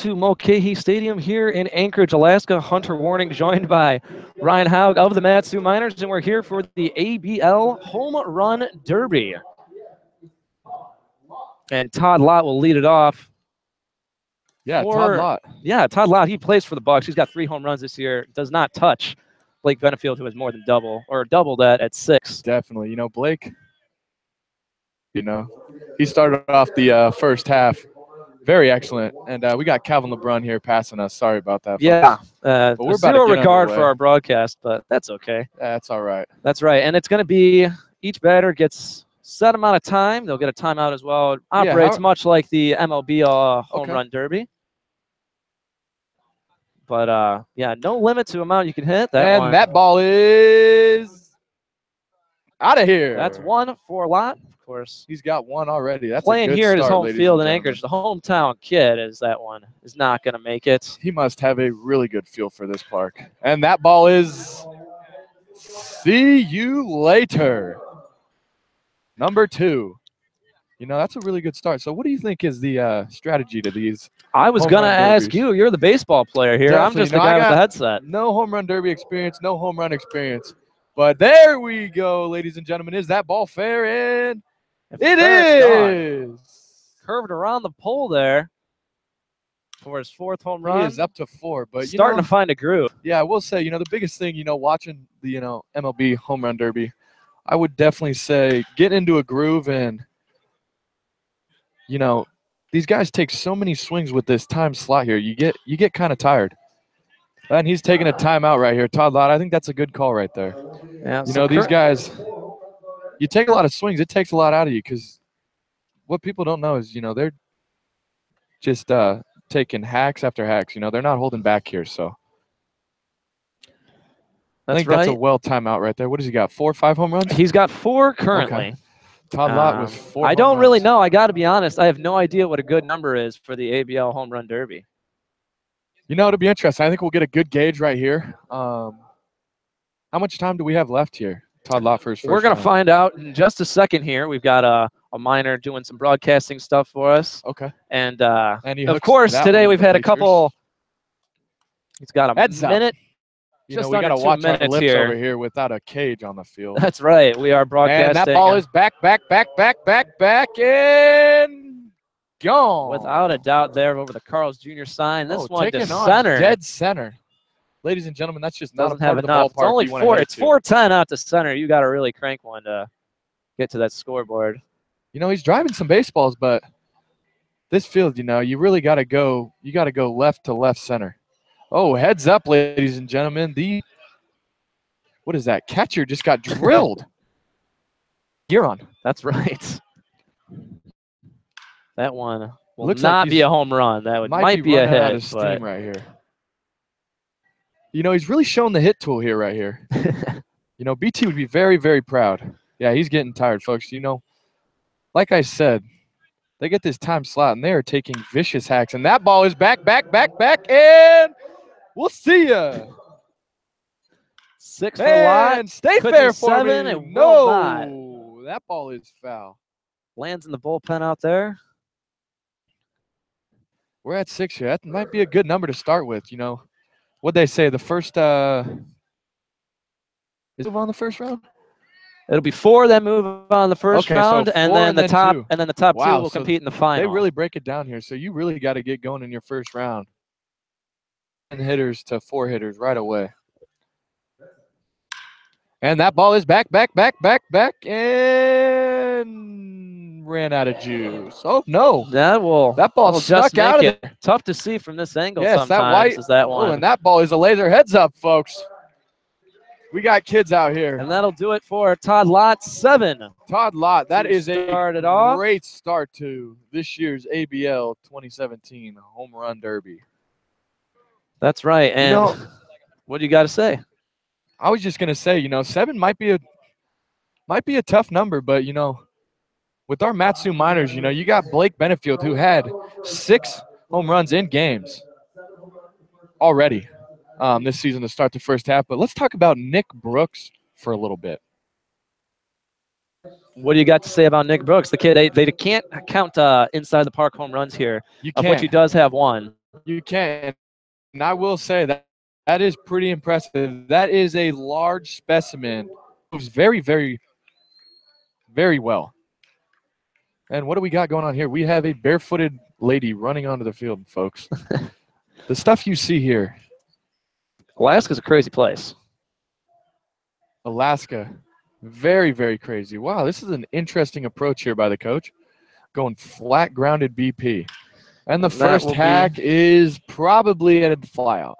to Mulcahy Stadium here in Anchorage, Alaska. Hunter Warning joined by Ryan Haug of the Mat-Su Miners, and we're here for the ABL Home Run Derby. And Todd Lott will lead it off. Yeah, Todd Lott. Yeah, Todd Lott, he plays for the Bucks. He's got 3 home runs this year. Does not touch Blake Benefield, who has more than double that at 6. Definitely. You know, Blake, he started off the first half very excellent. And we got Calvin LeBrun here passing us. Sorry about that, folks. Yeah, but we're zero regard for our broadcast, but that's okay. That's all right. That's right. And it's going to be each batter gets set amount of time. They'll get a timeout as well. It operates much like the MLB Home Run Derby. But, yeah, no limit to amount you can hit. That ball is out of here. That's 1 for Lott. Of course. He's got 1 already. That's playing a good here start, at his home field in Anchorage. The hometown kid is not going to make it. He must have a really good feel for this park. And that ball is see you later. Number 2. That's a really good start. So what do you think is the strategy to these? I was going to ask you. You're the baseball player here. Definitely. I'm just the guy with the headset. No home run derby experience, no home run experience. But there we go, ladies and gentlemen. Is that ball fair? And it is. Curved around the pole there for his 4th home run. He is up to 4. But starting to find a groove. Yeah, I will say, the biggest thing, watching the, MLB Home Run Derby, I would definitely say get into a groove and, these guys take so many swings with this time slot here. You get kind of tired. And he's taking a timeout right here. Todd Lott, I think that's a good call right there. Yeah, these guys, you take a lot of swings. It takes a lot out of you because what people don't know is, they're just taking hacks after hacks. They're not holding back here. So I think that's a well timeout right there. What has he got, 4 or 5 home runs? He's got 4 currently. Okay. Todd Lott with 4 I don't really know. I got to be honest. I have no idea what a good number is for the ABL Home Run Derby. It'll be interesting. I think we'll get a good gauge right here. How much time do we have left here? Todd Lott for his first We're going to find out in just a second here. We've got a miner doing some broadcasting stuff for us. Okay. And of course, today we've had a couple. He's got a minute. We got to watch our lips over here without a cage on the field. That's right. We are broadcasting. And that ball is back, and gone. Without a doubt there over the Carl's Jr. sign. This one to center. Dead center. Ladies and gentlemen, that's just not a part of the ballpark. It's only 4. It's 410 out to center. You got to really crank one to get to that scoreboard. He's driving some baseballs, but this field, you really got to go. You got to go left to left center. Oh, heads up, ladies and gentlemen. What is that? Catcher just got drilled. You're on. That's right. That one will not be a home run. That might be a hit. Out of steam right here. He's really showing the hit tool here, right here. BT would be very, very proud. Yeah, he's getting tired, folks. Like I said, they get this time slot, and they are taking vicious hacks. And that ball is back, and we'll see ya. 6 for Lott. Stay fair for me. No, that ball is foul. Lands in the bullpen out there. We're at 6 here. That might be a good number to start with. What'd they say? The first is it on the first round? It'll be 4 that move on the first round, so and then the top 2. And then the top 2 will so compete in the final. They really break it down here. So you really got to get going in your first round. 10 hitters to 4 hitters right away. And that ball is back, and ran out of juice. Oh, no. That ball snuck out of it. Tough to see from this angle yes, sometimes is that one. Oh, and that ball is a laser. Heads up, folks. We got kids out here. And that'll do it for Todd Lott, 7. Todd Lott, that is a off. Great start to this year's ABL 2017 Home Run Derby. That's right. And what do you got to say? I was just going to say, 7 might be a tough number, but, with our Mat-Su Miners, you got Blake Benefield, who had 6 home runs in games already this season to start the first half. But let's talk about Nick Brooks for a little bit. What do you got to say about Nick Brooks? The kid, they can't count inside the park home runs here, of which he does have 1. You can. And I will say that is pretty impressive. That is a large specimen. Moves very, very, very well. And what do we got going on here? We have a barefooted lady running onto the field, folks. The stuff you see here. Alaska's a crazy place. Alaska, very, very crazy. Wow, this is an interesting approach here by the coach. Going flat grounded BP. And the first hack is probably a flyout.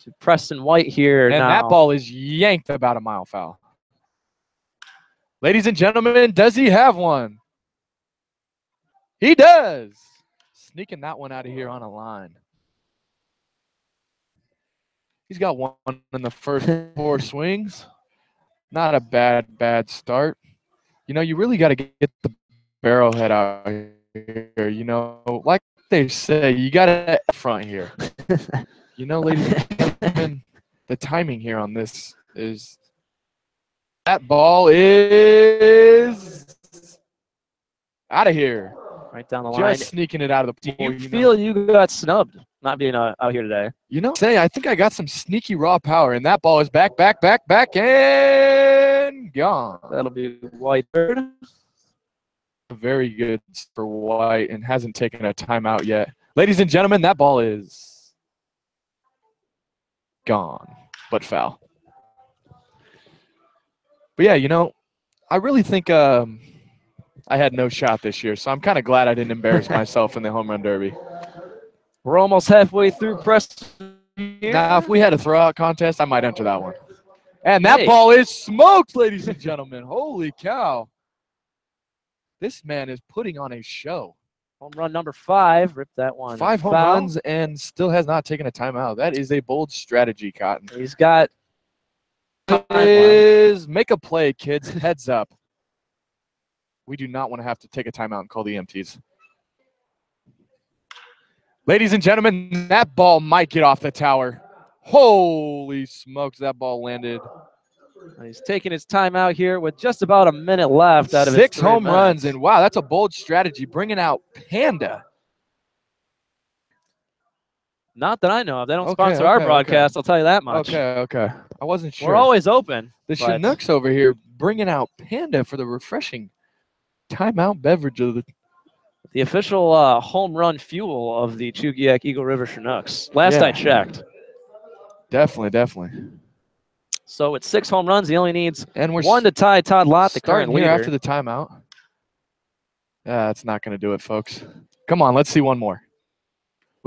To Preston White here and now. That ball is yanked about a mile foul. Ladies and gentlemen, does he have one? He does. Sneaking that one out of here on a line. He's got one in the first 4 swings. Not a bad start. You know, you really got to get the barrel head out here. You know, like they say, you got to front here. You know, ladies and gentlemen, the timing here on this is that ball is out of here. Right down the line. Just sneaking it out of the pool. Do you feel you got snubbed not being out here today? You know, I think I got some sneaky raw power, and that ball is back, and gone. That'll be White third. Very good for White and hasn't taken a timeout yet. Ladies and gentlemen, that ball is gone, but foul. But yeah, you know, I really think I had no shot this year, so I'm kind of glad I didn't embarrass myself in the home run derby. We're almost halfway through Preston here. Now, if we had a throwout contest, I might enter that one. And that ball is smoked, ladies and gentlemen. Holy cow. This man is putting on a show. Home run number 5. Rip that one. 5 home runs and still has not taken a timeout. That is a bold strategy, Cotton. He's got. Make a play, kids. Heads up. We do not want to have to take a timeout and call the EMTs. Ladies and gentlemen, that ball might get off the tower. Holy smokes, that ball landed. He's taking his time out here with just about a minute left out of 6 home runs, and wow, that's a bold strategy, bringing out Panda. Not that I know of. They don't sponsor our broadcast, I'll tell you that much. Okay. I wasn't sure. We're always open. The Chinooks over here bringing out Panda for the refreshing timeout beverage of the official home run fuel of the Chugiak Eagle River Chinooks. Last I checked. Definitely. So it's 6 home runs. He only needs 1 to tie Todd Lott, the current leader. After the timeout. That's not going to do it, folks. Come on, let's see one more.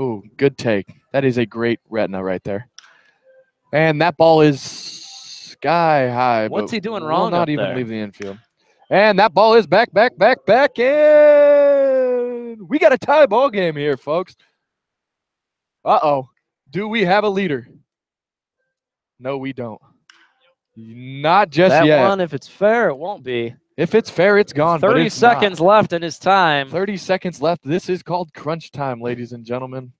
Ooh, good take. That is a great retina right there. And that ball is sky high. What's he doing wrong? Will not even leave the infield. And that ball is back, and we got a tie ball game here, folks. Uh-oh. Do we have a leader? No, we don't. Not just yet. That one, if it's fair, it won't be. If it's fair, it's gone. 30 seconds left in his time. 30 seconds left. This is called crunch time, ladies and gentlemen.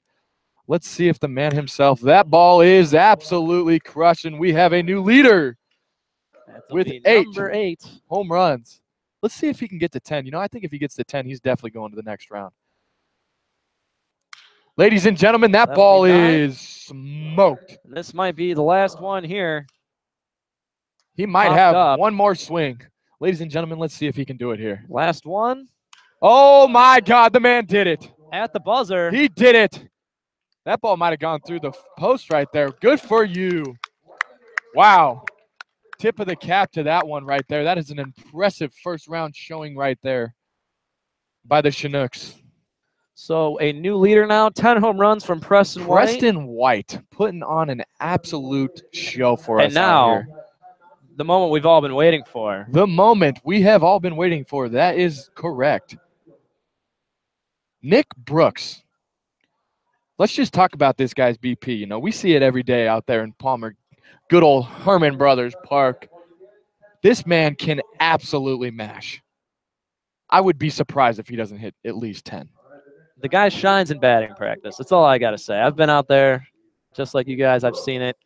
Let's see if the man himself, that ball is absolutely crushing. We have a new leader with 8 home runs. Let's see if he can get to 10. You know, I think if he gets to 10, he's definitely going to the next round. Ladies and gentlemen, that ball is smoked. This might be the last one here. He might have one more swing. Ladies and gentlemen, let's see if he can do it here. Last one. Oh, my God, the man did it. At the buzzer. He did it. That ball might have gone through the post right there. Good for you. Wow. Tip of the cap to that one right there. That is an impressive first round showing right there by the Chinooks. So a new leader now, 10 home runs from Preston White. Preston White putting on an absolute show for us. And now, the moment we've all been waiting for. The moment we have all been waiting for. That is correct. Nick Brooks. Let's just talk about this guy's BP. You know, we see it every day out there in Palmer. Good old Herman Brothers Park. This man can absolutely mash. I would be surprised if he doesn't hit at least 10. The guy shines in batting practice. That's all I got to say. I've been out there just like you guys. I've seen it.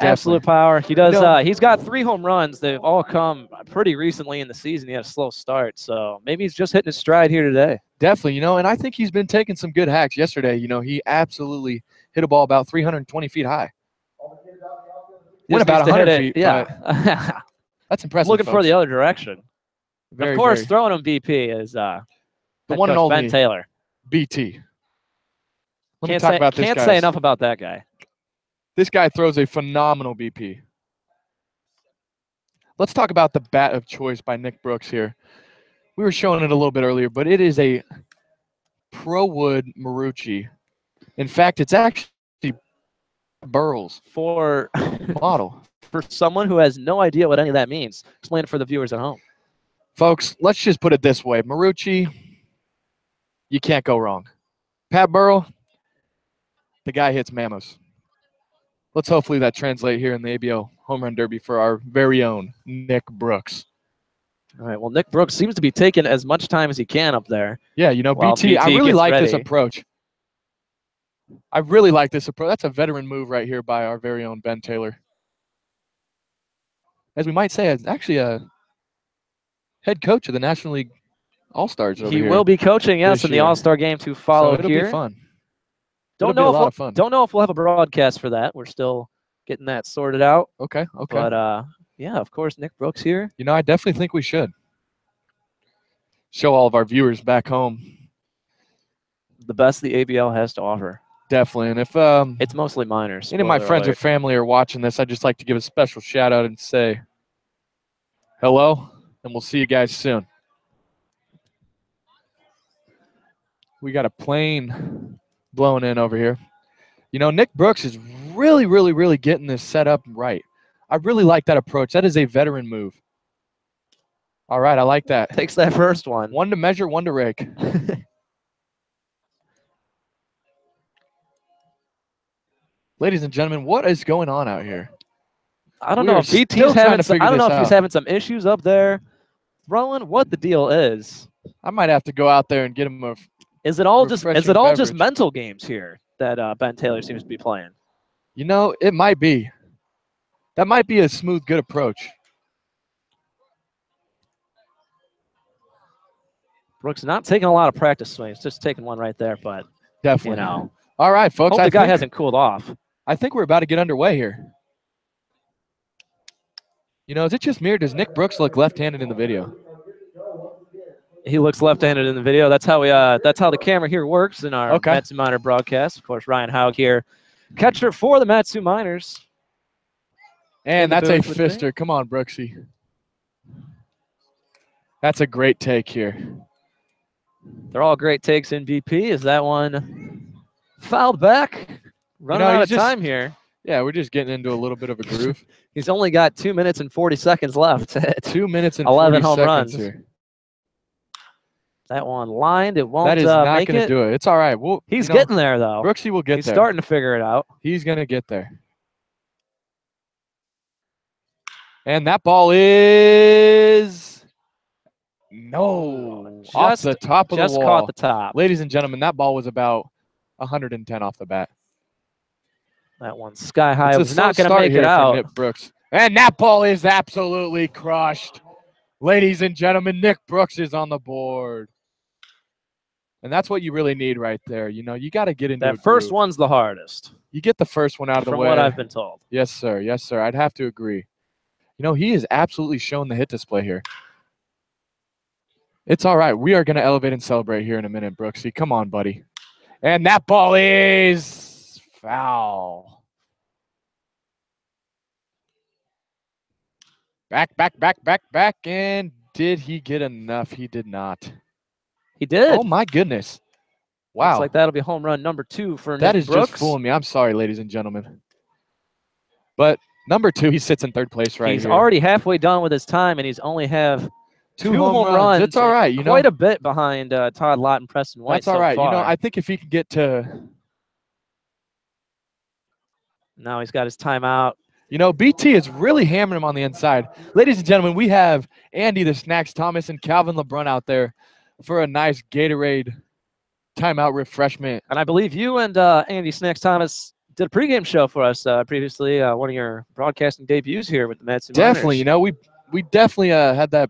Absolute power. He does. You know, He's got 3 home runs. They've all come pretty recently in the season. He had a slow start, so maybe he's just hitting his stride here today. Definitely, you know, and I think he's been taking some good hacks. Yesterday, you know, he absolutely hit a ball about 320 feet high. Went about 100 feet, yeah. That's impressive. Looking folks. for the other direction. Very, of course, very, throwing him BP is the one and Ben only Taylor. BT. Let me Can't talk say, about this can't guy. say enough about that guy. This guy throws a phenomenal BP. Let's talk about the bat of choice by Nick Brooks here. We were showing it a little bit earlier, but it is a Pro Wood Marucci. In fact, it's actually Burrell's For model. For someone who has no idea what any of that means, explain it for the viewers at home. Folks, let's just put it this way. Marucci, you can't go wrong. Pat Burrell, the guy hits mammals. Let's hopefully that translate here in the ABL Home Run Derby for our very own Nick Brooks. All right, well, Nick Brooks seems to be taking as much time as he can up there. Yeah, you know, BT, I really like this approach. I really like this approach. That's a veteran move right here by our very own Ben Taylor. As we might say, it's actually a head coach of the National League All-Stars over here. He will be coaching, yes, in the All-Star game to follow so it'll here. Be fun. Don't know if we'll have a broadcast for that. We're still getting that sorted out. Okay. But yeah, of course, Nick Brooks here. You know, I definitely think we should show all of our viewers back home the best the ABL has to offer. Definitely. And if it's mostly minors. Any of my friends or family are watching this, I'd just like to give a special shout out and say hello, and we'll see you guys soon. We got a plane blowing in over here. You know, Nick Brooks is really getting this set up right. I really like that approach. That is a veteran move. All right, I like that. Takes that first one. One to measure, one to rake. Ladies and gentlemen, what is going on out here? I don't know if BT's having some, I don't know if he's having some issues up there. Throwing what the deal is. I might have to go out there and get him a Is it all just mental games here that Ben Taylor seems to be playing? You know, it might be. That might be a smooth, good approach. Brooks not taking a lot of practice swings, just taking one right there, but definitely. You know. All right, folks. Hope the guy hasn't cooled off. I think we're about to get underway here. You know, is it just me or does Nick Brooks look left-handed in the video? He looks left-handed in the video. That's how the camera here works in our Matsu Minor broadcast. Of course, Ryan Haug here, catcher for the Matsu Miners. And that's a fister. Come on, Brooksy. That's a great take here. They're all great takes in BP. Is that one fouled back? Running out of time here. Yeah, we're just getting into a little bit of a groove. He's only got 2 minutes and 40 seconds left. 2 minutes and 11 40 home runs here. That one lined. It won't. That is not going to do it. It's all right. He's getting there though. Brooksy will get there. He's starting to figure it out. He's going to get there. And that ball is off the top of the wall. Just caught the top. Ladies and gentlemen, that ball was about 110 off the bat. That one's sky high. It was not going to make it out. Nick Brooks. And that ball is absolutely crushed. Ladies and gentlemen, Nick Brooks is on the board. And that's what you really need right there. You know, you got to get into that first one's the hardest. You get the first one out of the way. From what I've been told. Yes, sir. Yes, sir. I'd have to agree. You know, he is absolutely showing the hit display here. It's all right. We are going to elevate and celebrate here in a minute, Brooksy. Come on, buddy. And that ball is foul. Back. And did he get enough? He did not. He did. Oh, my goodness. Wow. Looks like that'll be home run number 2 for Nick Brooks. That is just fooling me. I'm sorry, ladies and gentlemen. But number 2, he sits in third place right here. He's already halfway done with his time, and he's only have two home runs. It's all right. You know, quite a bit behind Todd Lott and Preston White. That's all right. You know, I think if he can get to. Now he's got his timeout. You know, BT is really hammering him on the inside. Ladies and gentlemen, we have Andy the Snacks Thomas and Calvin LeBrun out there for a nice Gatorade timeout refreshment. And I believe you and Andy Snacks Thomas did a pregame show for us previously. One of your broadcasting debuts here with the Mets. Definitely, you know, we definitely had that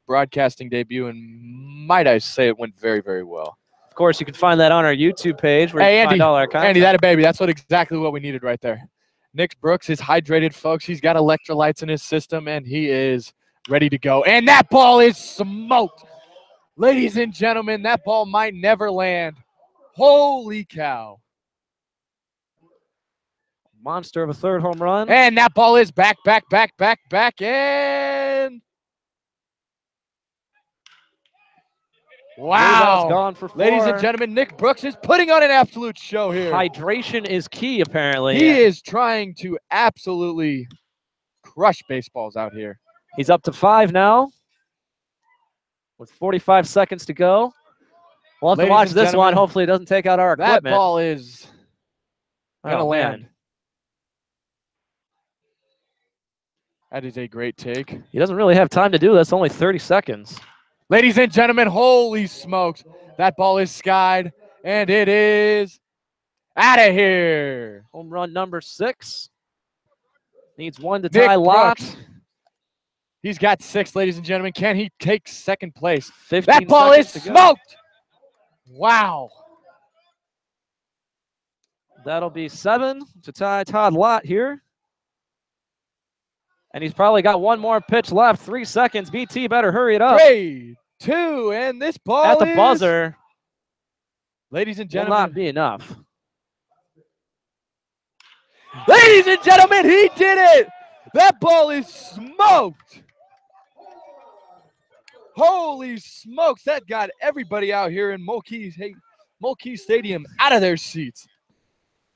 broadcasting debut, and might I say it went very, very well. Of course, you can find that on our YouTube page where you can Andy, find all our content. Andy, that a baby. That's exactly what we needed right there. Nick Brooks is hydrated, folks. He's got electrolytes in his system, and he is ready to go. And that ball is smoked. Ladies and gentlemen, that ball might never land. Holy cow. Monster of a third home run. And that ball is back, and wow. Gone for 4. Ladies and gentlemen, Nick Brooks is putting on an absolute show here. Hydration is key, apparently. He is trying to absolutely crush baseballs out here. He's up to 5 now with 45 seconds to go. We'll have to watch this one. Hopefully it doesn't take out our equipment. That ball is going to land. That is a great take. He doesn't really have time to do this. Only 30 seconds. Ladies and gentlemen, holy smokes. That ball is skied, and it is out of here. Home run number 6. Needs 1 to tie Lott. He's got 6, ladies and gentlemen. Can he take second place? 15 that ball is smoked. Wow. That'll be 7 to tie Todd Lott here. And he's probably got 1 more pitch left. 3 seconds. BT better hurry it up. 3, 2, and this ball at the buzzer. Ladies and gentlemen. Will not be enough. Ladies and gentlemen, he did it. That ball is smoked. Holy smokes. That got everybody out here in Mulkey Stadium out of their seats.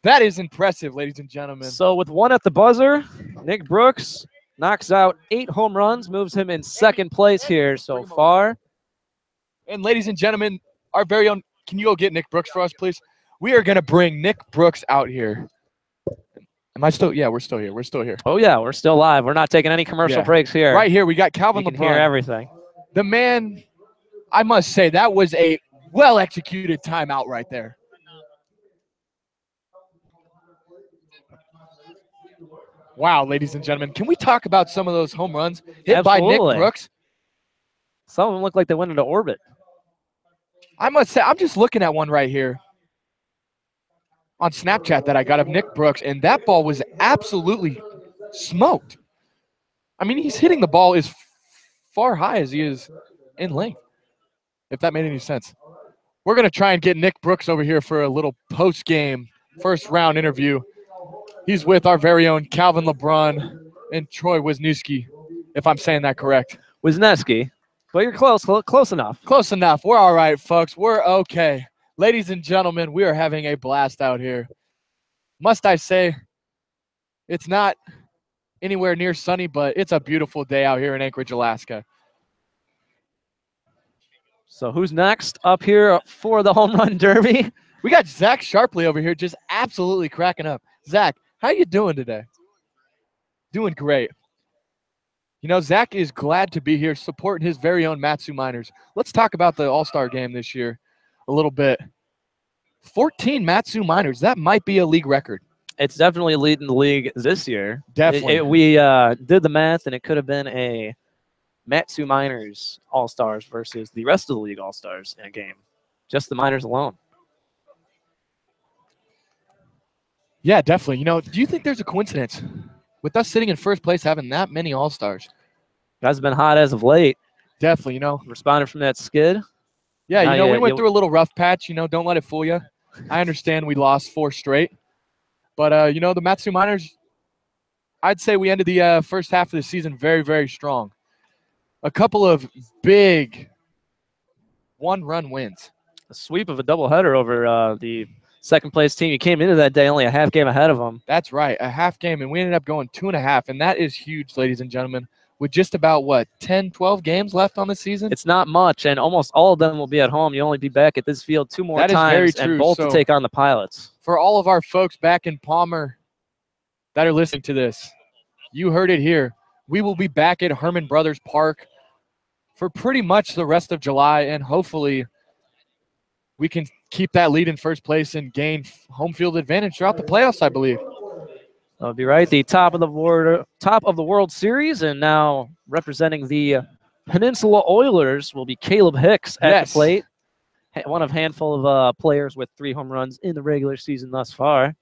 That is impressive, ladies and gentlemen. So with 1 at the buzzer, Nick Brooks knocks out 8 home runs, moves him in second place here so far. And ladies and gentlemen, our very own, can you go get Nick Brooks for us, please? We are going to bring Nick Brooks out here. Am I still? Yeah, we're still here. We're still here. Oh, yeah, we're still live. We're not taking any commercial breaks here. Right here, we got Calvin LeBron. You can hear everything. The man, I must say, that was a well-executed timeout right there. Wow, ladies and gentlemen. Can we talk about some of those home runs hit by Nick Brooks? Some of them look like they went into orbit. I must say, I'm just looking at one right here on Snapchat that I got of Nick Brooks, and that ball was absolutely smoked. I mean, he's hitting the ball as far high as he is in length, if that made any sense. We're going to try and get Nick Brooks over here for a little post-game first-round interview. He's with our very own Calvin LeBron and Troy Wisniewski, if I'm saying that correct. Wisniewski. Well, you're close enough. Close enough. We're all right, folks. We're okay. Ladies and gentlemen, we are having a blast out here. Must I say, it's not anywhere near sunny, but it's a beautiful day out here in Anchorage, Alaska. So who's next up here for the home run derby? We got Zach Sharpley over here just absolutely cracking up. Zach, how you doing today? Doing great. You know, Zach is glad to be here supporting his very own Matsu Miners. Let's talk about the All-Star game this year a little bit. 14 Matsu Miners. That might be a league record. It's definitely leading the league this year. Definitely. We did the math, and it could have been a Matsu Miners All-Stars versus the rest of the league All-Stars in a game. Just the Miners alone. Yeah, definitely. You know, do you think there's a coincidence with us sitting in first place having that many All-Stars? Guys have been hot as of late. Definitely, you know. Responded from that skid. Yeah, you know, we went through a little rough patch. You know, don't let it fool you. I understand we lost 4 straight. But, you know, the Matsu Miners, I'd say we ended the first half of the season very, very strong. A couple of big one-run wins. A sweep of a doubleheader over the second-place team. You came into that day only a half game ahead of them. That's right, a half game, and we ended up going 2.5, and that is huge, ladies and gentlemen. With just about, 10, 12 games left on the season? It's not much, and almost all of them will be at home. You'll only be back at this field 2 more times, very true. And both to take on the Pilots. For all of our folks back in Palmer that are listening to this, you heard it here. We will be back at Herman Brothers Park for pretty much the rest of July and hopefully we can keep that lead in first place and gain home field advantage throughout the playoffs, I believe. That would be right. The top of the World Series, and now representing the Peninsula Oilers will be Caleb Hicks at the plate. One of a handful of players with 3 home runs in the regular season thus far.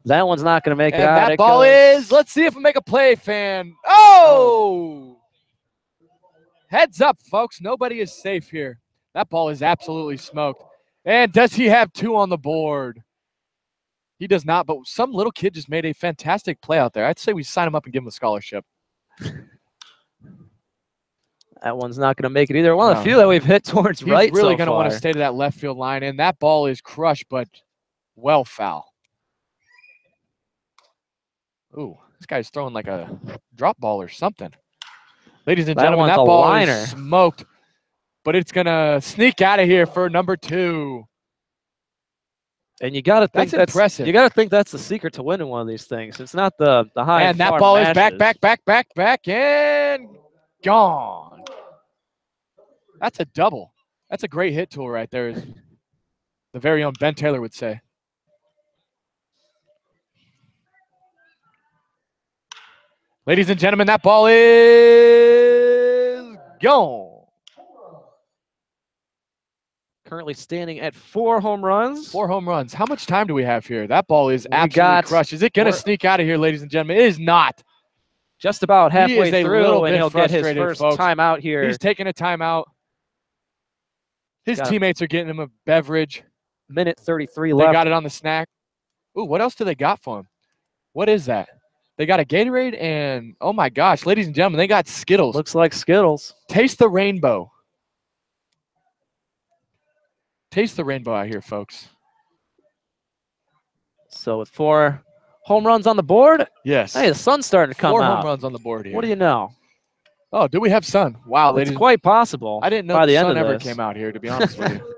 That one's not going to make it out. That ball is, let's see if we make a play, fan. Oh! Heads up, folks. Nobody is safe here. That ball is absolutely smoked. And does he have 2 on the board? He does not, but some little kid just made a fantastic play out there. I'd say we sign him up and give him a scholarship. That one's not going to make it either. One of the few that we've hit towards right so far. He's really going to want to stay to that left field line, and that ball is crushed, but well foul. Ooh, this guy's throwing like a drop ball or something. Ladies and gentlemen, that ball is smoked, but it's going to sneak out of here for number 2. And you got to think that's impressive. You got to think that's the secret to winning one of these things. It's not the high and that ball is back, and gone. That's a double. That's a great hit tool right there, as the very own Ben Taylor would say. Ladies and gentlemen, that ball is gone. Currently standing at 4 home runs. 4 home runs. How much time do we have here? That ball is absolutely crushed. Is it going to sneak out of here, ladies and gentlemen? It is not. Just about halfway through, and he'll get his first timeout here. He's taking a timeout. His teammates are getting him a beverage. Minute 33 left. They got it on the snack. Ooh, what else do they got for him? What is that? They got a Gatorade and, oh my gosh, ladies and gentlemen, they got Skittles. Looks like Skittles. Taste the rainbow. Taste the rainbow out here, folks. So with 4 home runs on the board. Yes. Hey, the sun's starting to come out. 4 home runs on the board here. What do you know? Oh, do we have sun? Wow, ladies. It's quite possible. I didn't know the sun ever came out here, to be honest with you.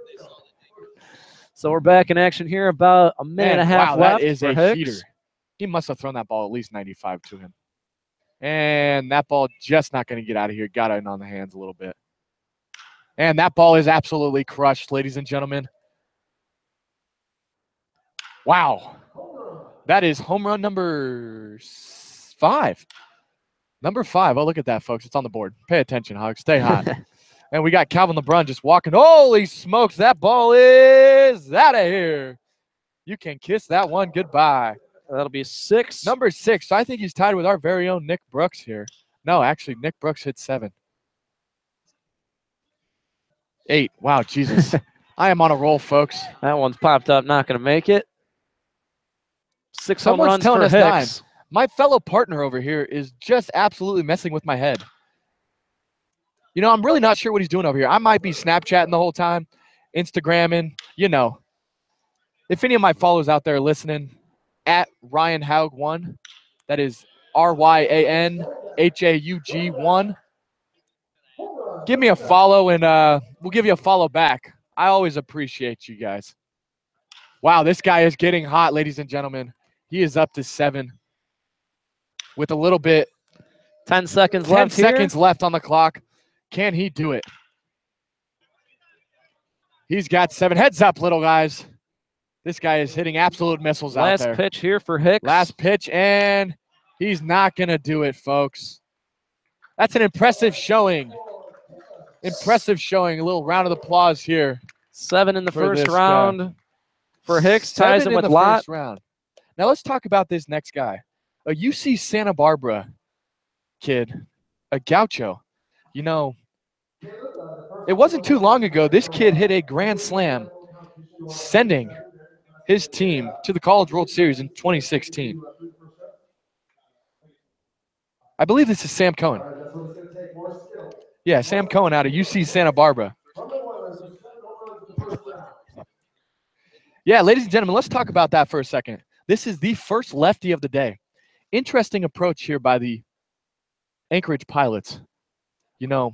So we're back in action here, about a minute and a half left. That is a heater. He must have thrown that ball at least 95 to him. And that ball just not going to get out of here. Got it on the hands a little bit. And that ball is absolutely crushed, ladies and gentlemen. Wow. That is home run number 5. Number 5. Oh, look at that, folks. It's on the board. Pay attention, Hogs. Stay hot. And we got Calvin LeBrun just walking. Holy smokes, that ball is out of here. You can kiss that one goodbye. That'll be 6. Number 6. So I think he's tied with our very own Nick Brooks here. No, actually, Nick Brooks hit 7. 8. Wow, Jesus. I am on a roll, folks. That one's popped up. Not going to make it. 6 home runs telling for us Hicks. 9. My fellow partner over here is just absolutely messing with my head. You know, I'm really not sure what he's doing over here. I might be Snapchatting the whole time, Instagramming, you know. If any of my followers out there listening, at Ryan Haug 1, that is RyanHaug 1. Give me a follow, and we'll give you a follow back. I always appreciate you guys. Wow, this guy is getting hot, ladies and gentlemen. He is up to 7 with a little bit. 10 seconds left here. 10 seconds left on the clock. Can he do it? He's got 7. Heads up, little guys. This guy is hitting absolute missiles out there. Last pitch here for Hicks. Last pitch, and he's not going to do it, folks. That's an impressive showing. Impressive showing. A little round of applause here. 7 in the first round for Hicks. Ties him with Lott. Now let's talk about this next guy. A UC Santa Barbara kid, a gaucho. You know, it wasn't too long ago this kid hit a grand slam, sending his team to the College World Series in 2016. I believe this is Sam Cohen. Yeah, Sam Cohen out of UC Santa Barbara. Yeah, ladies and gentlemen, let's talk about that for a second. This is the first lefty of the day. Interesting approach here by the Anchorage Pilots. You know,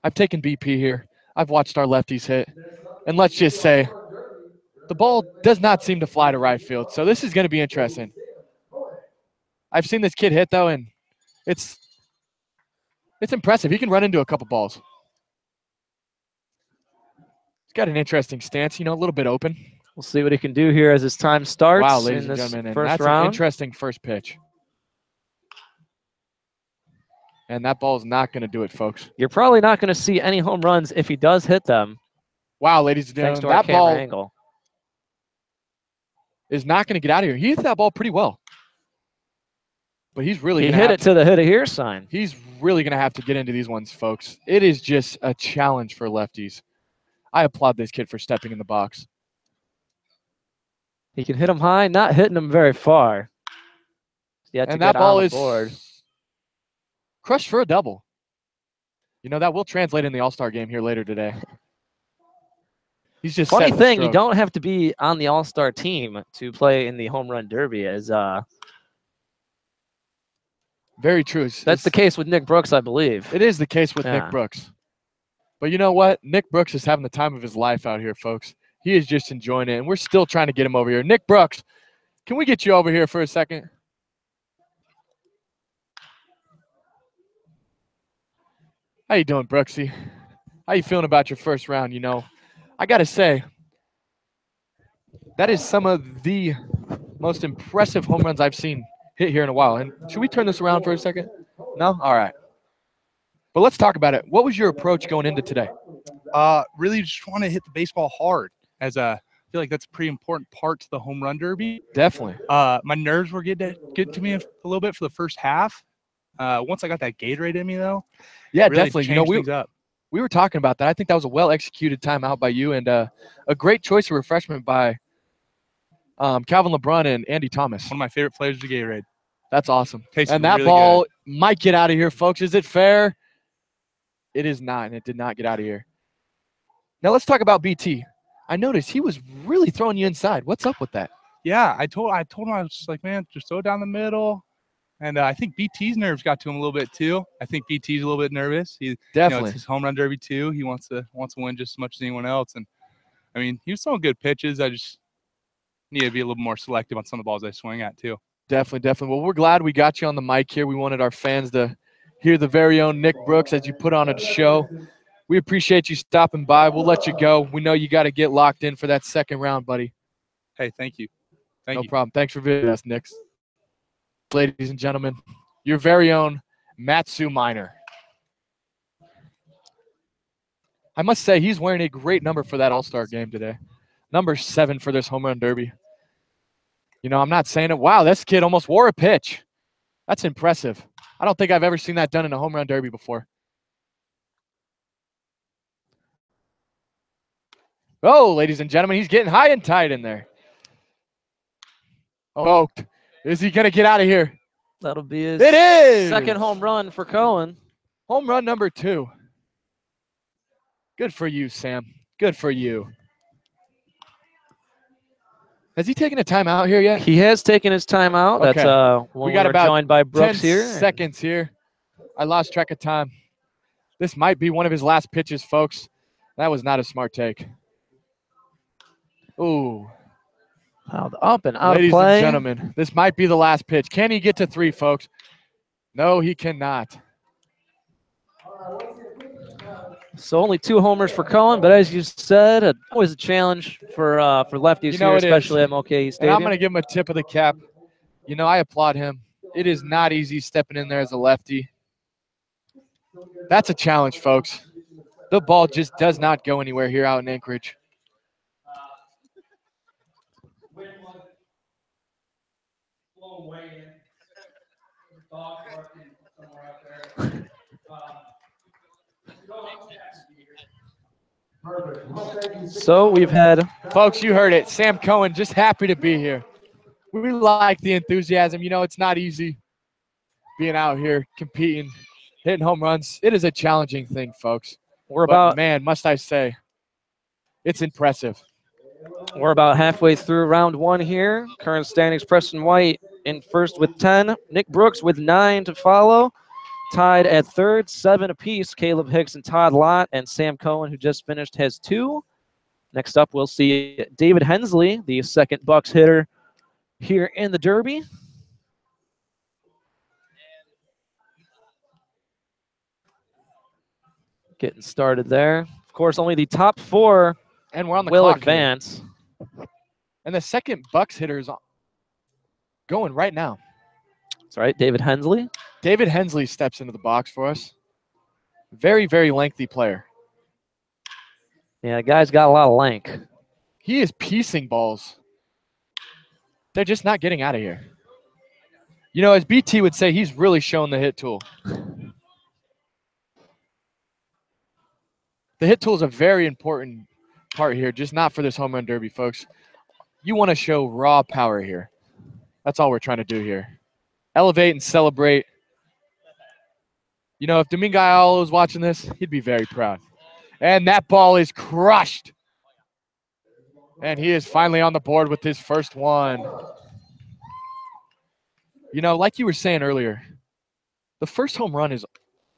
I've taken BP here. I've watched our lefties hit. And let's just say the ball does not seem to fly to right field. So this is going to be interesting. I've seen this kid hit, though, and it's impressive. He can run into a couple balls. He's got an interesting stance, you know, a little bit open. We'll see what he can do here as his time starts Wow, ladies in and this gentlemen, and first that's round. an interesting first pitch. And that ball's not going to do it, folks. You're probably not going to see any home runs if he does hit them. Wow, ladies and Thanks gentlemen, to our that camera ball angle. is not going to get out of here. He hit that ball pretty well. But he's really going to hit it to the hit it here sign. He's really going to have to get into these ones, folks. It is just a challenge for lefties. I applaud this kid for stepping in the box. He can hit them high, not hitting them very far. And that ball is crushed for a double. You know, that will translate in the All-Star game here later today. He's just funny thing, you don't have to be on the All-Star team to play in the Home Run Derby. Very true. That's the case with Nick Brooks, I believe. It is the case with Nick Brooks. But you know what? Nick Brooks is having the time of his life out here, folks. He is just enjoying it, and we're still trying to get him over here. Nick Brooks, can we get you over here for a second? How you doing, Brooksy? How you feeling about your first round? You know, I got to say, that is some of the most impressive home runs I've seen hit here in a while. And should we turn this around for a second? No? All right. But let's talk about it. What was your approach going into today? Really just want to hit the baseball hard. I feel like that's a pretty important part to the home run derby. Definitely. My nerves were getting to me a little bit for the first half. Once I got that Gatorade in me, though, yeah, really definitely. You know, we were talking about that. I think that was a well-executed timeout by you and a great choice of refreshment by Calvin LeBron and Andy Thomas. One of my favorite flavors of Gatorade. That's awesome. Tastes and that really ball good. Might get out of here, folks. Is it fair? It is not, and it did not get out of here. Now let's talk about BT. I noticed he was really throwing you inside. What's up with that? Yeah, I told him, I was just like, man, just throw it down the middle. And I think BT's nerves got to him a little bit too. I think BT's a little bit nervous. He definitely, you know, it's his home run derby too. He wants to win just as much as anyone else. And I mean, he was throwing good pitches. I just need to be a little more selective on some of the balls I swing at too. Definitely. Well, we're glad we got you on the mic here. We wanted our fans to hear the very own Nick Brooks as you put on a show. We appreciate you stopping by. We'll let you go. We know you got to get locked in for that second round, buddy. Hey, thank you. No problem. Thanks for visiting us, Nick. Ladies and gentlemen, your very own Matsu Minor. I must say, he's wearing a great number for that All-Star game today. Number 7 for this home run derby. You know, I'm not saying it. Wow, this kid almost wore a pitch. That's impressive. I don't think I've ever seen that done in a home run derby before. Oh, ladies and gentlemen, he's getting high and tight in there. Oh, is he going to get out of here? That'll be his second home run for Cohen. Home run number 2. Good for you, Sam. Good for you. Has he taken a timeout here yet? He has taken his timeout. Okay. That's when we got about joined by Brooks 10 here. seconds here. I lost track of time. This might be one of his last pitches, folks. That was not a smart take. Ooh. Fouled up and out Ladies of play. and gentlemen, this might be the last pitch. Can he get to 3, folks? No, he cannot. So only 2 homers for Cohen, but as you said, always a challenge for lefties here, especially at Mulcahy Stadium. And I'm going to give him a tip of the cap. You know, I applaud him. It is not easy stepping in there as a lefty. That's a challenge, folks. The ball just does not go anywhere here out in Anchorage. So we've had, folks, you heard it. Sam Cohen just happy to be here. We like the enthusiasm. You know, it's not easy being out here competing, hitting home runs. It is a challenging thing, folks. Man, must I say, it's impressive. We're about halfway through round 1 here. Current standings: Preston White in first with 10, Nick Brooks with 9 to follow. Tied at third, 7 apiece. Caleb Hicks and Todd Lott, and Sam Cohen, who just finished, has 2. Next up, we'll see David Hensley, the second Bucks hitter here in the Derby. Getting started there. Of course, only the top 4 And we're on the will clock advance. here. And the second Bucks hitter is going right now. That's right, David Hensley. David Hensley steps into the box for us. Very, very lengthy player. Yeah, the guy's got a lot of length. He is piecing balls. They're just not getting out of here. You know, as BT would say, he's really shown the hit tool. The hit tool is a very important part here, just not for this home run derby, folks. You want to show raw power here. That's all we're trying to do here. Elevate and celebrate. You know, if Domingo Ayala was watching this, he'd be very proud. And that ball is crushed. And he is finally on the board with his first one. You know, like you were saying earlier, the first home run is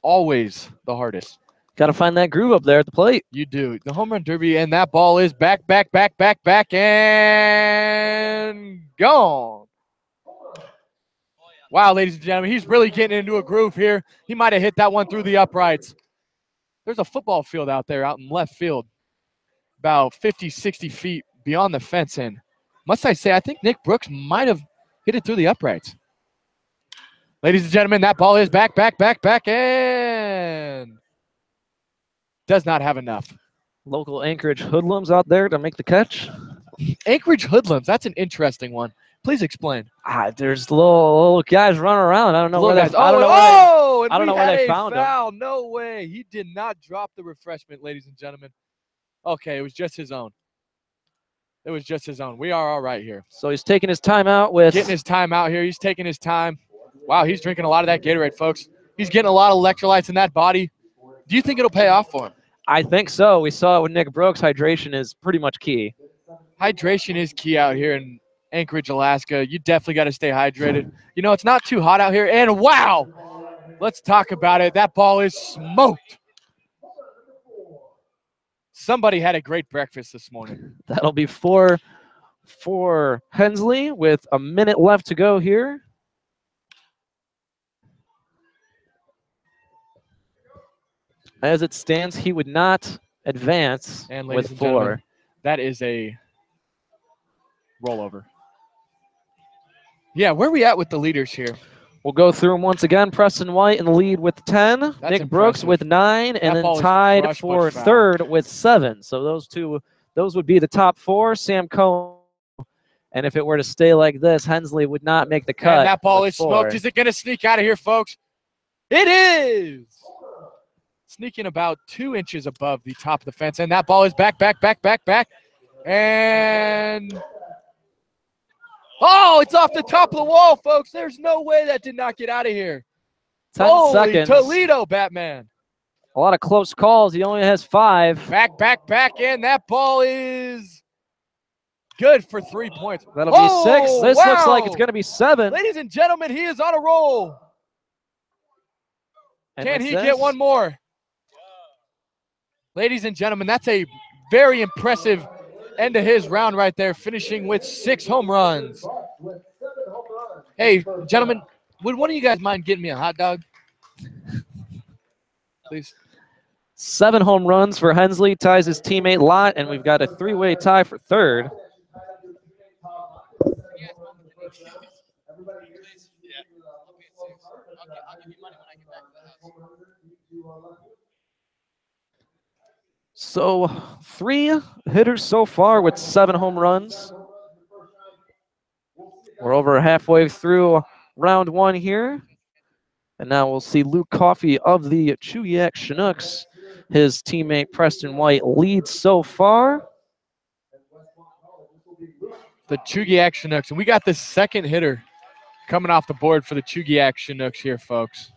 always the hardest. Got to find that groove up there at the plate. You do. The home run derby, and that ball is back, and gone. Wow, ladies and gentlemen, he's really getting into a groove here. He might have hit that one through the uprights. There's a football field out there out in left field, about 50, 60 feet beyond the fence. And must I say, I think Nick Brooks might have hit it through the uprights. Ladies and gentlemen, that ball is back, and does not have enough. Local Anchorage hoodlums out there to make the catch. Anchorage hoodlums, that's an interesting one. Please explain. There's little guys running around. I don't know where they found them. No way. He did not drop the refreshment, ladies and gentlemen. Okay, it was just his own. It was just his own. We are all right here. So he's taking his time out with... Getting his time out here. He's taking his time. Wow, he's drinking a lot of that Gatorade, folks. He's getting a lot of electrolytes in that body. Do you think it'll pay off for him? I think so. We saw it with Nick Brooks. Hydration is pretty much key. Hydration is key out here in Anchorage, Alaska. You definitely got to stay hydrated. You know, it's not too hot out here. And wow, let's talk about it. That ball is smoked. Somebody had a great breakfast this morning. That'll be four for Hensley with a minute left to go here. As it stands, he would not advance with 4. That is a rollover. Yeah, where are we at with the leaders here? We'll go through them once again. Preston White in the lead with 10. That's Nick Brooks with 9, and then tied for third with 7. So those would be the top 4. Sam Cohn. And if it were to stay like this, Hensley would not make the cut. And that ball is smoked. Is it going to sneak out of here, folks? It is! Sneaking about 2 inches above the top of the fence. And that ball is back. And oh, it's off the top of the wall, folks. There's no way that did not get out of here. 10 Holy seconds. Toledo, Batman. A lot of close calls. He only has 5. Back. And that ball is good for 3 points. That'll be 6. This looks like it's going to be 7. Ladies and gentlemen, he is on a roll. And can he get one more? Ladies and gentlemen, that's a very impressive end of his round right there, finishing with 6 home runs. Hey, gentlemen, would one of you guys mind getting me a hot dog? Please. 7 home runs for Hensley, ties his teammate Lott, and we've got a 3-way tie for third. So 3 hitters so far with 7 home runs. We're over halfway through round 1 here. And now we'll see Luke Coffey of the Chugiak Chinooks. His teammate Preston White leads so far. The Chugiak Chinooks. And we got the second hitter coming off the board for the Chugiak Chinooks here, folks.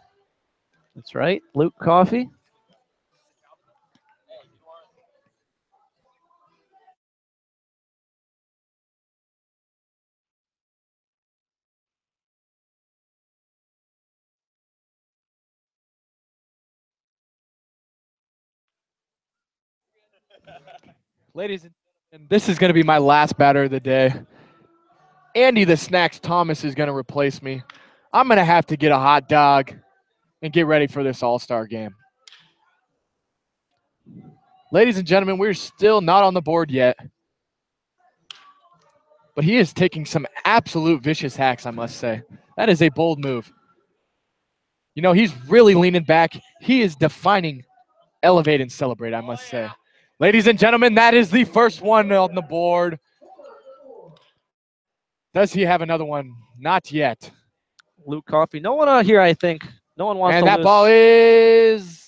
That's right, Luke Coffey. Ladies and gentlemen, this is going to be my last batter of the day. Andy the Snacks Thomas is going to replace me. I'm going to have to get a hot dog and get ready for this all-star game. Ladies and gentlemen, we're still not on the board yet. But he is taking some absolute vicious hacks, I must say. That is a bold move. You know, he's really leaning back. He is defining elevate and celebrate, I must say. Ladies and gentlemen, that is the first one on the board. Does he have another one? Not yet. Luke Coffey. No one out here, I think. No one wants to lose. And that ball is...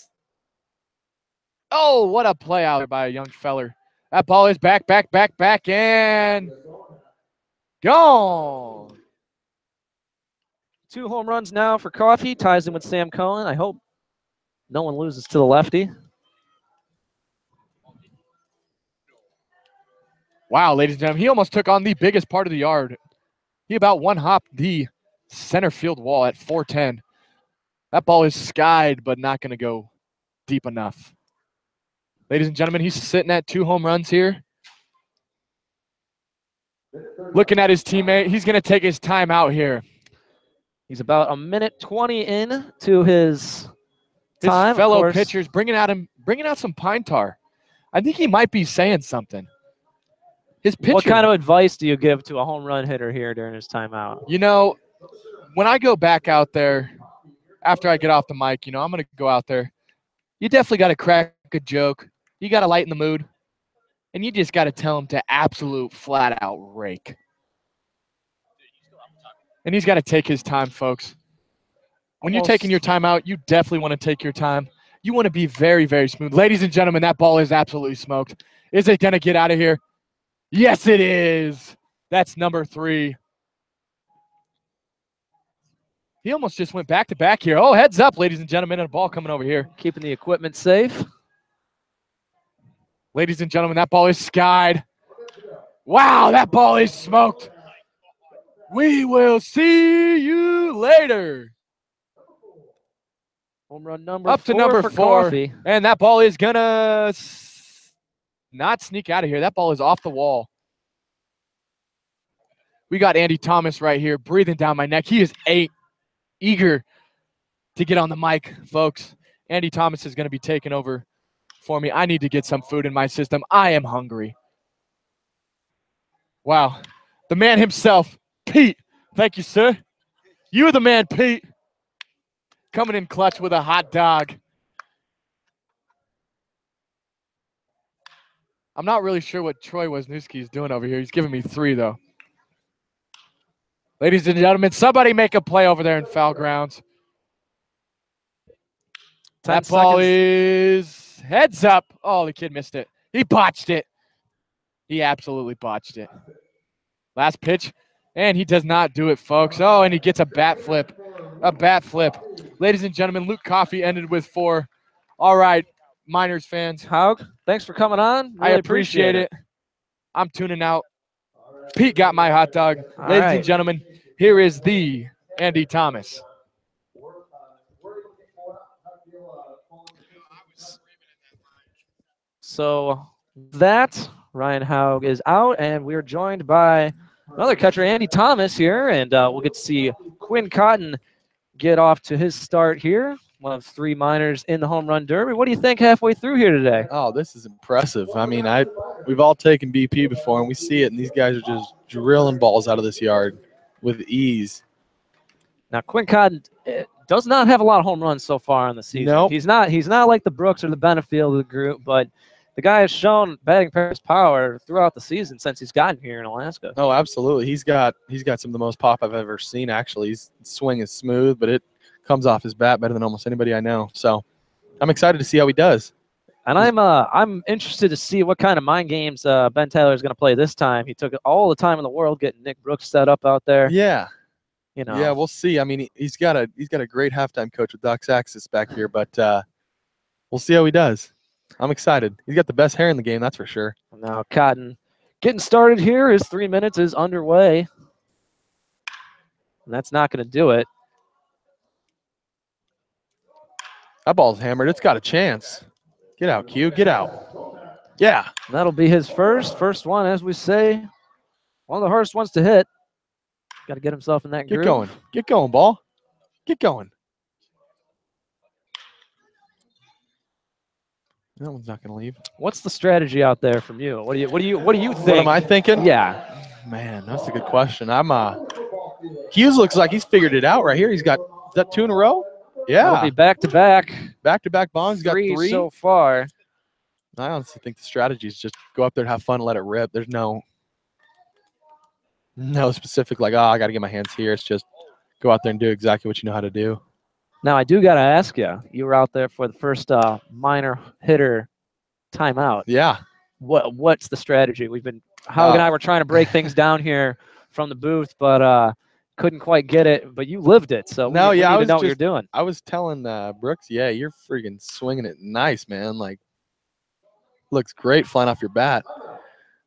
Oh, what a play out there by a young feller. That ball is back, and gone. 2 home runs now for Coffey. Ties him with Sam Cohen. I hope no one loses to the lefty. Wow, ladies and gentlemen, he almost took on the biggest part of the yard. He about one-hopped the center field wall at 410. That ball is skied, but not going to go deep enough. Ladies and gentlemen, he's sitting at 2 home runs here. Looking at his teammate, he's going to take his time out here. He's about 1:20 in to his time. His fellow pitchers bringing out some pine tar. I think he might be saying something. His pitcher. What kind of advice do you give to a home run hitter here during his timeout? You know, when I go back out there, after I get off the mic, you know, I'm going to go out there. You definitely got to crack a joke. You got to lighten the mood. And you just got to tell him to absolute flat-out rake. And he's got to take his time, folks. When you're taking your time out, you definitely want to take your time. You want to be very, very smooth. Ladies and gentlemen, that ball is absolutely smoked. Is it going to get out of here? Yes, it is. That's number 3. He almost just went back-to-back here. Oh, heads up, ladies and gentlemen, and a ball coming over here. Keeping the equipment safe. Ladies and gentlemen, that ball is skied. Wow, that ball is smoked. We will see you later. Home run number up to 4 number for 4. Coffey. And that ball is going to not sneak out of here. That ball is off the wall. We got Andy Thomas right here breathing down my neck. He is eager to get on the mic, folks. Andy Thomas is going to be taking over for me. I need to get some food in my system. I am hungry. Wow. The man himself, Pete. Thank you, sir. You're the man, Pete. Coming in clutch with a hot dog. I'm not really sure what Troy Wisniewski is doing over here. He's giving me 3, though. Ladies and gentlemen, somebody make a play over there in foul grounds. That ball is heads up. Oh, the kid missed it. He botched it. He absolutely botched it. Last pitch, and he does not do it, folks. Oh, and he gets a bat flip. A bat flip. Ladies and gentlemen, Luke Coffey ended with 4. All right, Miners fans. Haug, thanks for coming on. Really I appreciate it. I'm tuning out. Pete got my hot dog. Ladies and gentlemen, here is the Andy Thomas. So that Ryan Haug is out, and we're joined by another catcher, Andy Thomas, here, and we'll get to see Quin Cotton get off to his start here. One of 3 Miners in the Home Run Derby. What do you think halfway through here today? Oh, this is impressive. I mean, we've all taken BP before, and we see it, and these guys are just drilling balls out of this yard with ease. Now, Quin Cotton does not have a lot of home runs so far in the season. Nope. He's not like the Brooks or the Benefield of the group, but the guy has shown batting practice power throughout the season since he's gotten here in Alaska. Oh, absolutely. He's got some of the most pop I've ever seen, actually. His swing is smooth, but it comes off his bat better than almost anybody I know. So I'm excited to see how he does. And I'm interested to see what kind of mind games Ben Taylor is going to play this time. He took all the time in the world getting Nick Brooks set up out there. Yeah. You know. Yeah, we'll see. I mean, he's got a great halftime coach with Doc Saxis back here, but we'll see how he does. I'm excited. He's got the best hair in the game, that's for sure. Now Cotton getting started here. His 3 minutes is underway. And that's not going to do it. That ball's hammered. It's got a chance. Get out, Q. Get out. Yeah. And that'll be his first one, as we say. One of the hardest ones to hit. Got to get himself in that groove. Get going. Get going, ball. Get going. That one's not going to leave. What's the strategy out there from you? What do you think? What am I thinking? Yeah. Man, that's a good question. Hughes looks like he's figured it out right here. He's got, is that 2 in a row? That'll Yeah. be back-to-back. Back-to-back bombs. He's got 3 so far. I honestly think the strategy is just go up there and have fun and let it rip. There's no specific like, oh, I got to get my hands here. It's just go out there and do exactly what you know how to do. Now, I do got to ask you, you were out there for the first minor hitter timeout. Yeah. What's the strategy? Howard and I were trying to break things down here from the booth, but couldn't quite get it. But you lived it, so we need to know what you're doing. I was telling Brooks, yeah, you're freaking swinging it nice, man. Like, looks great flying off your bat.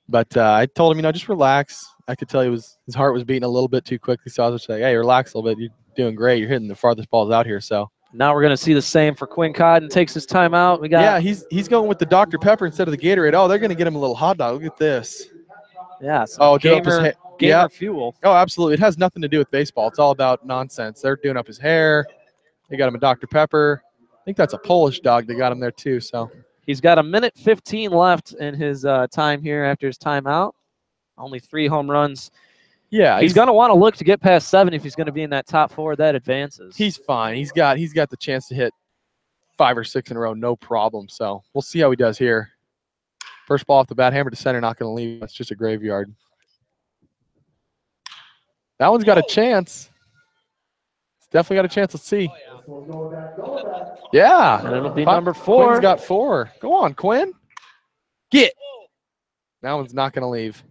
But I told him, just relax. I could tell his heart was beating a little bit too quickly, so I was just like, hey, relax a little bit. You're doing great. You're hitting the farthest balls out here, so. Now we're going to see the same for Quin Cotton. Takes his time out. Yeah, he's going with the Dr. Pepper instead of the Gatorade. Oh, they're going to get him a little hot dog. Look at this. Yeah. Gamer fuel. Oh, absolutely. It has nothing to do with baseball. It's all about nonsense. They're doing up his hair. They got him a Dr. Pepper. I think that's a Polish dog. They got him there too. So he's got 1:15 left in his time here after his timeout. Only 3 home runs. Yeah, he's going to want to look to get past 7 if he's going to be in that top 4 that advances. He's fine. He's got the chance to hit 5 or 6 in a row, no problem. So we'll see how he does here. First ball off the bat, hammer to center, not going to leave. That's just a graveyard. That one's got a chance. It's definitely got a chance. Let's see. Yeah. And it'll be number 4. Quin's got 4. Go on, Quin. Get. That one's not going to leave.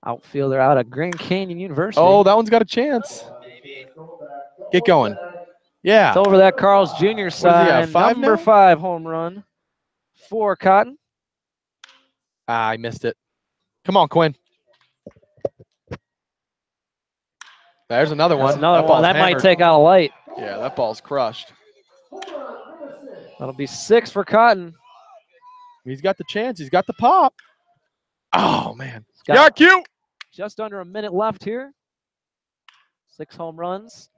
Outfielder out of Grand Canyon University. Oh, that one's got a chance. Get going. Yeah. It's over that Carl's Jr. side. 5 number now? 5 home run for Cotton. I missed it. Come on, Quin. There's another one. Another one. That might take out a light. Yeah, that ball's crushed. That'll be 6 for Cotton. He's got the chance. He's got the pop. Oh, man. Yeah, cute. Just under a minute left here. 6 home runs.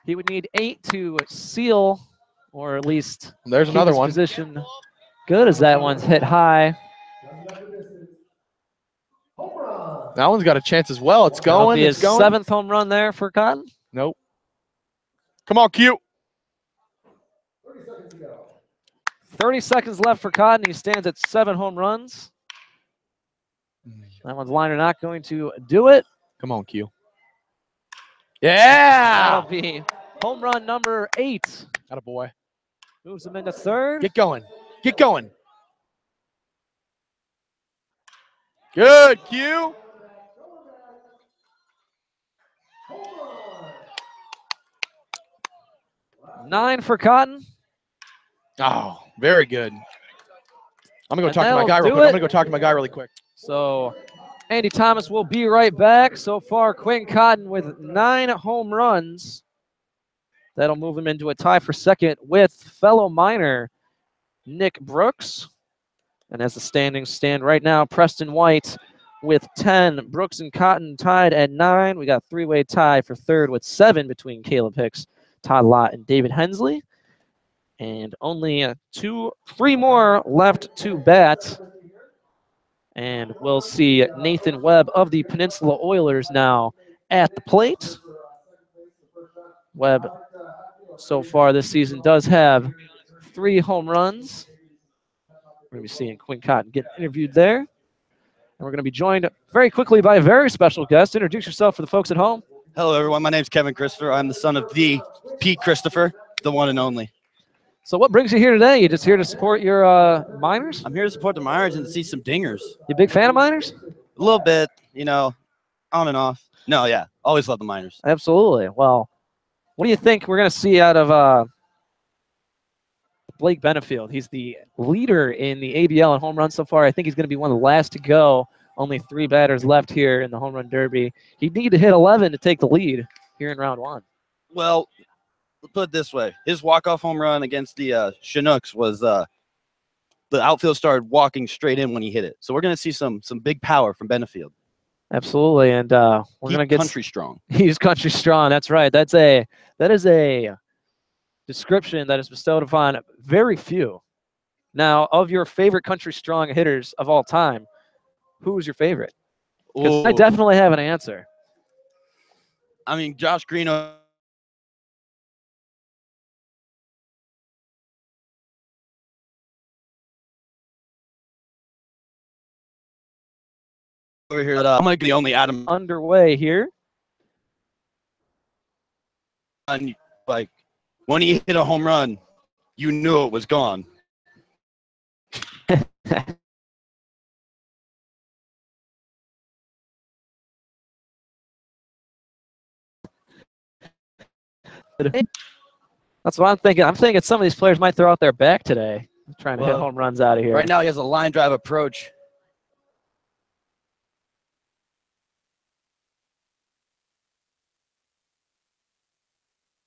He would need 8 to seal, or at least there's another one. Position good as that one's hit high. That one's got a chance as well. It's going. It's going. 7th home run there for Cotton. Nope. Come on, cute. 30 seconds left for Cotton. He stands at 7 home runs. That one's liner not going to do it. Come on, Q. Yeah! That'll be home run number 8. Attaboy. Moves him into 3rd. Get going. Get going. Good, Q. Nine for Cotton. Oh, very good. I'm going to go talk to my guy real quick. I'm going to go talk to my guy really quick. So Andy Thomas will be right back. So far, Quin Cotton with 9 home runs. That'll move him into a tie for 2nd with fellow minor Nick Brooks. And as the standings stand right now, Preston White with 10. Brooks and Cotton tied at 9. We got a 3-way tie for 3rd with 7 between Caleb Hicks, Todd Lott, and David Hensley. And only 3 more left to bat. And we'll see Nathan Webb of the Peninsula Oilers now at the plate. Webb, so far this season, does have 3 home runs. We're going to be seeing Quin Cotton get interviewed there. And we're going to be joined very quickly by a very special guest. Introduce yourself for the folks at home. Hello, everyone. My name's Kevin Christopher. I'm the son of the Pete Christopher, the one and only. So what brings you here today? You just here to support your minors? I'm here to support the minors and to see some dingers. You a big fan of minors? A little bit, you know, on and off. No, yeah. Always love the minors. Absolutely. Well, what do you think we're going to see out of Blake Benefield? He's the leader in the ABL in home runs so far. I think he's going to be one of the last to go. Only 3 batters left here in the home run derby. He'd need to hit 11 to take the lead here in round 1. Well, put it this way. His walk-off home run against the Chinooks was the outfield started walking straight in when he hit it. So we're going to see some big power from Benefield. Absolutely, and we're going to get country strong. He's country strong. That's right. That is a description that is bestowed upon very few. Now, of your favorite country strong hitters of all time, who's your favorite? Because I Ooh. definitely have an answer. I mean, Josh Green. Over here, I'm like the only Adam. Underway here. Like when he hit a home run, you knew it was gone. That's what I'm thinking. I'm thinking some of these players might throw out their back today, trying to hit home runs out of here. Right now, he has a line drive approach.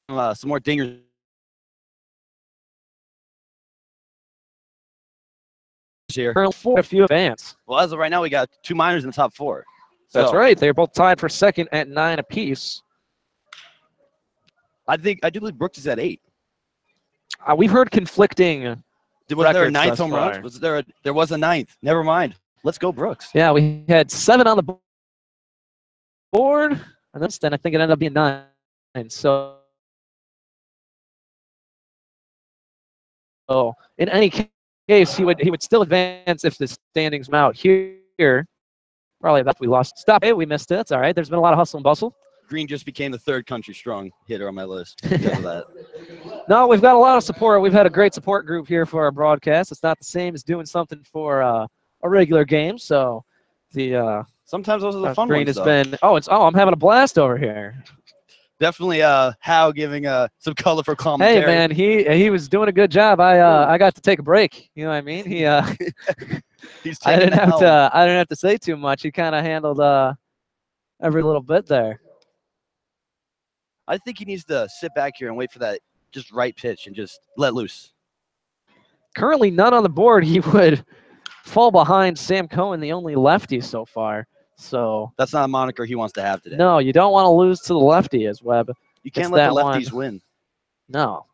Some more dingers here. A few advance. Well, as of right now, we got 2 minors in the top 4. That's right. They're both tied for second at 9 apiece. I do believe Brooks is at 8. We've heard conflicting. Was there a 9th thus home far. run? There was a 9th. Never mind. Let's go, Brooks. Yeah, we had 7 on the board, and then I think it ended up being 9. So in any case, he would still advance if the standings come out here. Probably that we lost. Stop it. We missed it. That's all right. There's been a lot of hustle and bustle. Green just became the 3rd country strong hitter on my list because of that. No, we've got a lot of support. We've had a great support group here for our broadcast. It's not the same as doing something for a regular game. So the sometimes those are the fun Green ones. has been. I'm having a blast over here. Definitely Howe giving some colorful commentary. Hey man, he was doing a good job. I got to take a break. You know what I mean? He's I didn't have to say too much. He kind of handled every little bit there. I think he needs to sit back here and wait for that just right pitch and just let loose. Currently none on the board. He would fall behind Sam Cohen, the only lefty so far. So that's not a moniker he wants to have today. No, you don't want to lose to the lefty as Webb. You can't let the lefties win. No.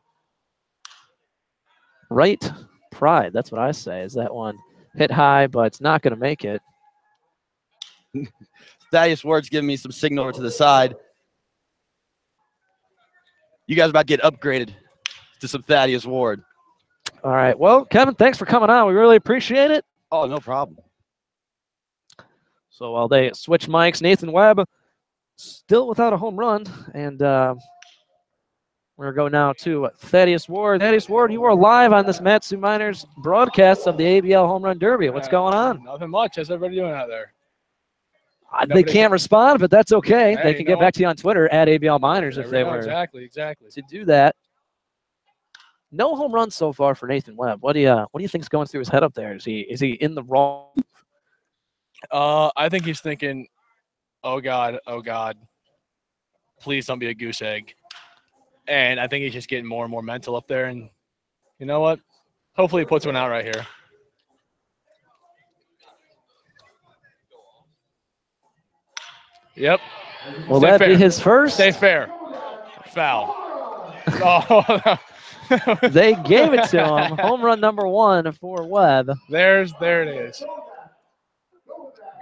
Right pride. That's what I say. Is that one hit high, but it's not going to make it. Thaddeus Ward's giving me some signal over to the side. You guys are about to get upgraded to some Thaddeus Ward. All right. Well, Kevin, thanks for coming on. We really appreciate it. Oh, no problem. So while they switch mics, Nathan Webb still without a home run. And we're going to go now to Thaddeus Ward. Thaddeus Ward, you are live on this Mat-Su Miners broadcast of the ABL Home Run Derby. What's going on? Nothing much. How's everybody doing out there? They can't respond, but that's okay. Hey, they can get back to you on Twitter at ABL Miners if they were exactly to do that. No home runs so far for Nathan Webb. What do you think's going through his head up there? Is he in the wrong? I think he's thinking, oh God, please don't be a goose egg. And I think he's just getting more and more mental up there. And you know what? Hopefully he puts one out right here. Yep. Will that be his first? Stay fair. Foul. Oh, they gave it to him. Home run number 1 for Webb. There it is. You're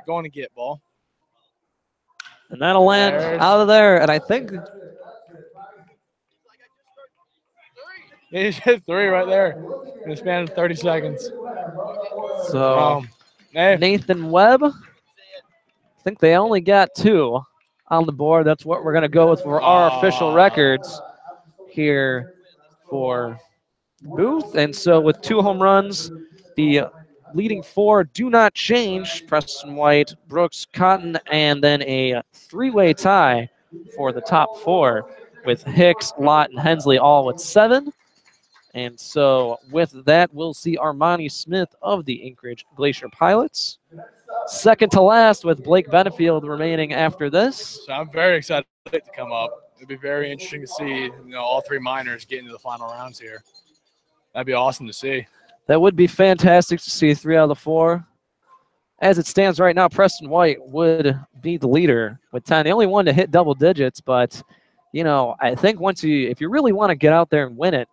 going to get ball. And that'll land out of there. And I think he hit 3 right there in a span of 30 seconds. So Nathan Webb, I think they only got 2 on the board. That's what we're going to go with for our official records here for Booth. And so with 2 home runs, the leading 4 do not change. Preston White, Brooks, Cotton, and then a 3-way tie for the top 4 with Hicks, Lott, and Hensley all with 7. And so with that, we'll see Armani Smith of the Anchorage Glacier Pilots. Second to last with Blake Benefield remaining after this. So I'm very excited to come up. It'd be very interesting to see, all 3 minors get into the final rounds here. That'd be awesome to see. That would be fantastic to see 3 out of the 4. As it stands right now, Preston White would be the leader with 10. The only one to hit double digits, but, I think if you really want to get out there and win it,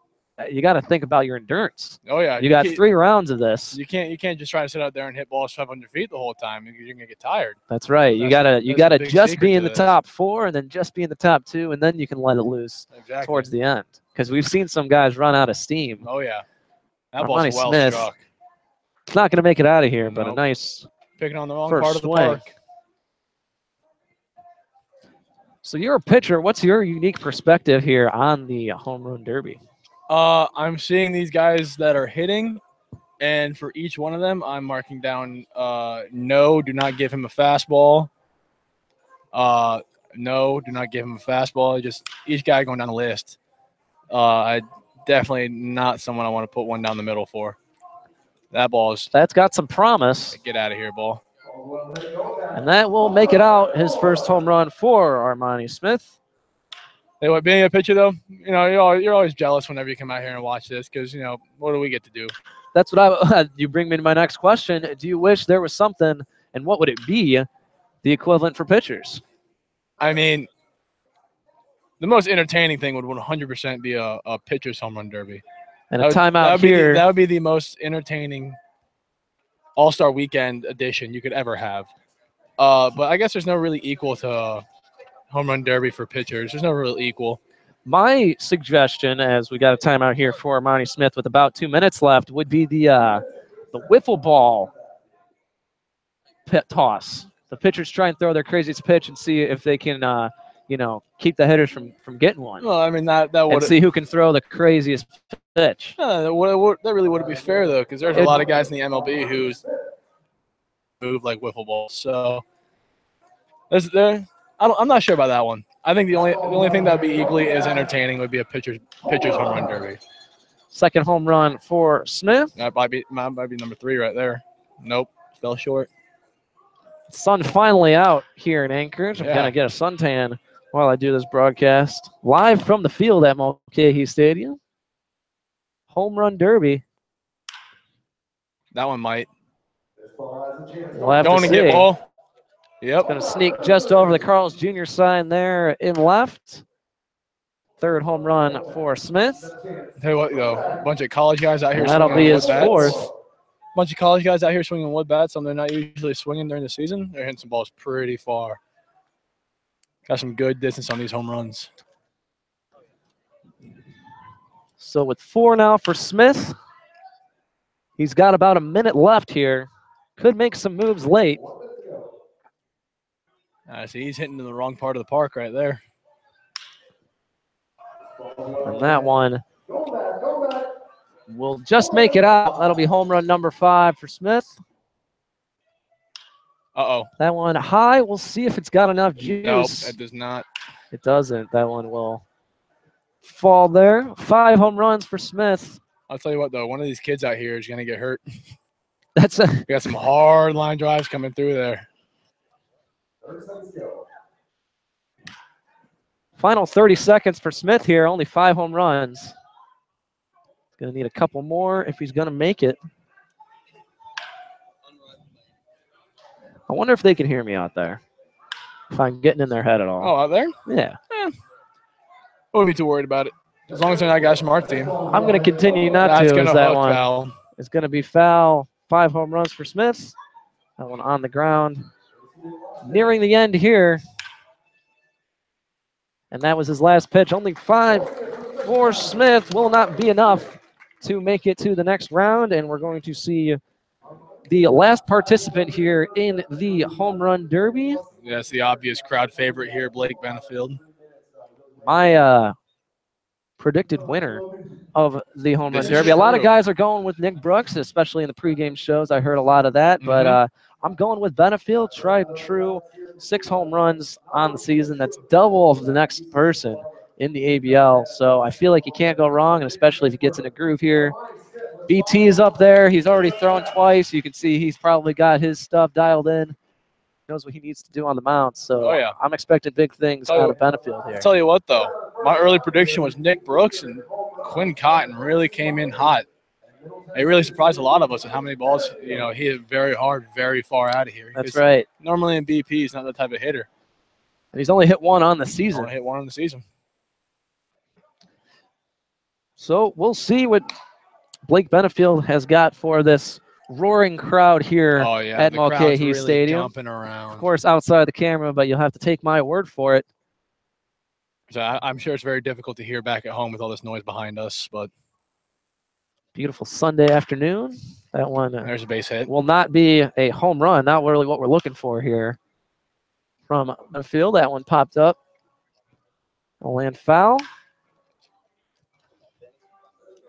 you got to think about your endurance. Oh yeah, You got 3 rounds of this. You can't just try to sit out there and hit balls 500 feet the whole time. You're gonna get tired. That's right. You That's gotta the big just secret be in to the this. top 4 and then just be in the top 2, and then you can let it loose Exactly. towards the end. Because we've seen some guys run out of steam. Oh yeah, that Armani ball's well Smith. struck. It's not going to make it out of here, but a Nope. nice Picking on the wrong first part of the swing. park. So you're a pitcher. What's your unique perspective here on the Home Run Derby? I'm seeing these guys that are hitting, and for each one of them, I'm marking down no, do not give him a fastball. No, do not give him a fastball. Just each guy going down the list. I definitely not someone I want to put one down the middle for. That ball's That's got some promise, get out of here, ball. and that will make it out. His first home run for Armani Smith. Hey, what, being a pitcher though, you know, you're always jealous whenever you come out here and watch this because you know what do we get to do? That's what you bring me to my next question. Do you wish there was something, and what would it be, the equivalent for pitchers? I mean, the most entertaining thing would 100% be a pitcher's home run derby. And a timeout here. That would be the most entertaining All-Star Weekend edition you could ever have. But I guess there's no really equal to home run derby for pitchers. There's no real equal. My suggestion, as we got a timeout here for Armani Smith with about 2 minutes left, would be the wiffle ball pit toss. The pitchers try and throw their craziest pitch and see if they can, keep the hitters from getting one. Well, I mean that And would see who can throw the craziest pitch. that really wouldn't be fair though, because there's a lot of guys in the MLB who's move like wiffle balls. So I'm not sure about that one. I think the only thing that'd be equally as entertaining would be a pitcher's home run derby. Second home run for Smith. That might be number 3 right there. Nope, fell short. Sun finally out here in Anchorage. I'm Yeah. going to get a suntan while I do this broadcast. Live from the field at Mulcahy Stadium. Home Run Derby. That one might. We'll have Going to to see. get ball. Yep. Going to sneak just over the Carl's Jr. sign there in left. Third home run for Smith. Tell you what, though, a bunch of college guys out here. And that'll swinging be wood his bats. fourth. Bunch of college guys out here swinging wood bats, and they're not usually swinging during the season. They're hitting some balls pretty far. Got some good distance on these home runs. So with 4 now for Smith, he's got about a minute left here. Could make some moves late. See, he's hitting to the wrong part of the park right there. And that one will just make it out. That'll be home run number 5 for Smith. Uh-oh. That one high. We'll see if it's got enough juice. Nope, that does not. It doesn't. That one will fall there. 5 home runs for Smith. I'll tell you what, though, one of these kids out here is going to get hurt. That's a We got some hard line drives coming through there. final 30 seconds for Smith here. Only 5 home runs. He's going to need a couple more if he's going to make it. I wonder if they can hear me out there. If I'm getting in their head at all. Oh, out there? Yeah. I wouldn't be too worried about it. As long as they're not guys from our team. I'm going to continue not That's to. going Is to that hook one? foul. It's going to be foul. 5 home runs for Smith. That one on the ground. Nearing the end here. And that was his last pitch. Only 5 for Smith. Will not be enough to make it to the next round. And we're going to see the last participant here in the Home Run Derby. Yeah, it's the obvious crowd favorite here, Blake Benefield. My predicted winner of the Home Run This is Derby. A lot of true. guys are going with Nick Brooks, especially in the pregame shows. I heard a lot of that. But I'm going with Benefield, tried and true. 6 home runs on the season. That's double of the next person in the ABL. So I feel like you can't go wrong, and especially if he gets in a groove here. BT is up there. He's already thrown twice. You can see he's probably got his stuff dialed in. Knows what he needs to do on the mound. So Oh, yeah. I'm expecting big things out of Benefield here. I'll tell you what, though. My early prediction was Nick Brooks, and Quin Cotton really came in hot. It really surprised a lot of us at how many balls, he hit very hard, very far out of here. That's Because right. Normally in BP, he's not that type of hitter. And he's only hit 1 on the He's season. only hit 1 in the season. So we'll see what Blake Benefield has got for this roaring crowd here Oh yeah, at the crowd's Mulcahy really Stadium. jumping around. Of course, outside the camera, but you'll have to take my word for it. So I'm sure it's very difficult to hear back at home with all this noise behind us, but Beautiful Sunday afternoon. That one there's a base hit. will not be a home run. Not really what we're looking for here from Benefield. That one popped up. A land foul.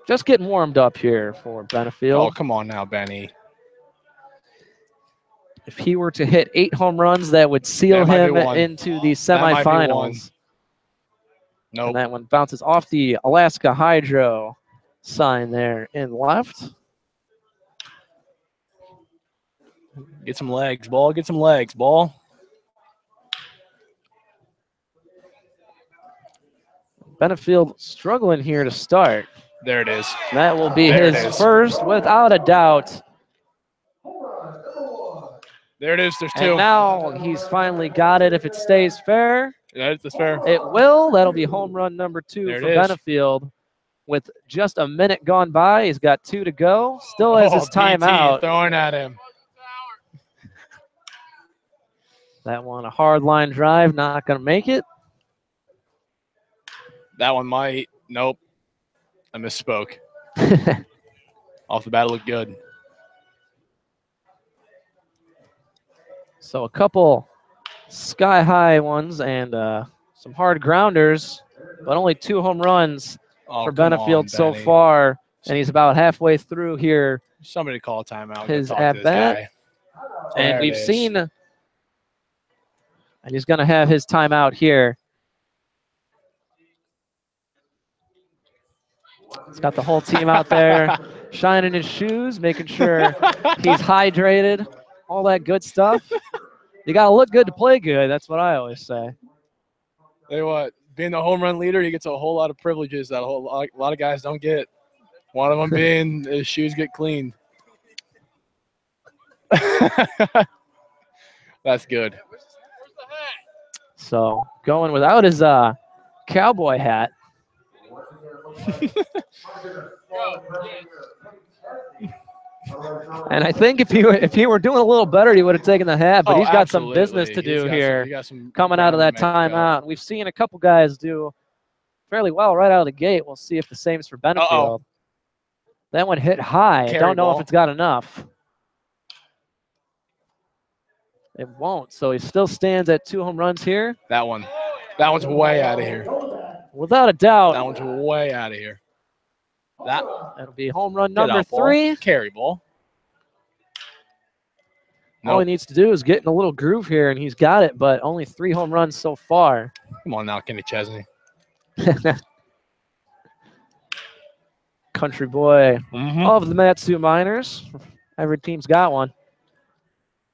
Just getting warmed up here for Benefield. Oh, come on now, Benny. If he were to hit 8 home runs, that would seal That might be him one. into the That might be one. semifinals. Nope. And that one bounces off the Alaska Hydro sign there in left. Get some legs, ball. Get some legs, ball. Benefield struggling here to start. There it is. That will be There it his is. first, without a doubt. There it is. There's And two. now he's finally got it. If it stays fair, That's fair. it will. That'll be home run number 2 There it for is. Benefield. With just a minute gone by, he's got 2 to go. Still has his BT timeout. throwing at him. That one, a hard line drive, not going to make it. That one might. Nope. I misspoke. Off the bat, it looked good. So a couple sky-high ones and some hard grounders, but only 2 home runs Oh, for come Benefield on, so Benny. far. And he's about halfway through here. Somebody call a timeout. His Go talk to this at-bat. guy. And There it we've is. seen, and he's going to have his timeout here. He's got the whole team out there shining his shoes, making sure he's hydrated, all that good stuff. You got to look good to play good. That's what I always say. Tell you what, being the home run leader, he gets a whole lot of privileges that a lot of guys don't get. One of them being his shoes get cleaned. That's good. So going without his cowboy hat. And I think if he were doing a little better, he would have taken the hat. But Oh, he's got some absolutely. business to do He here, got some coming out of that ground to make up. timeout. We've seen a couple guys do fairly well right out of the gate. We'll see if the same's for Benefield. That one hit high. I Carry don't know ball. if it's got enough. It won't. So he still stands at 2 home runs here. That one's way out of here. Without a doubt, That one's way out of here. that'll be home run Get number out, ball. 3. Carry ball. All he Nope. needs to do is get in a little groove here, and he's got it, but only 3 home runs so far. Come on now, Kenny Chesney. Country boy Mm-hmm. of the Matsu Miners. Every team's got one.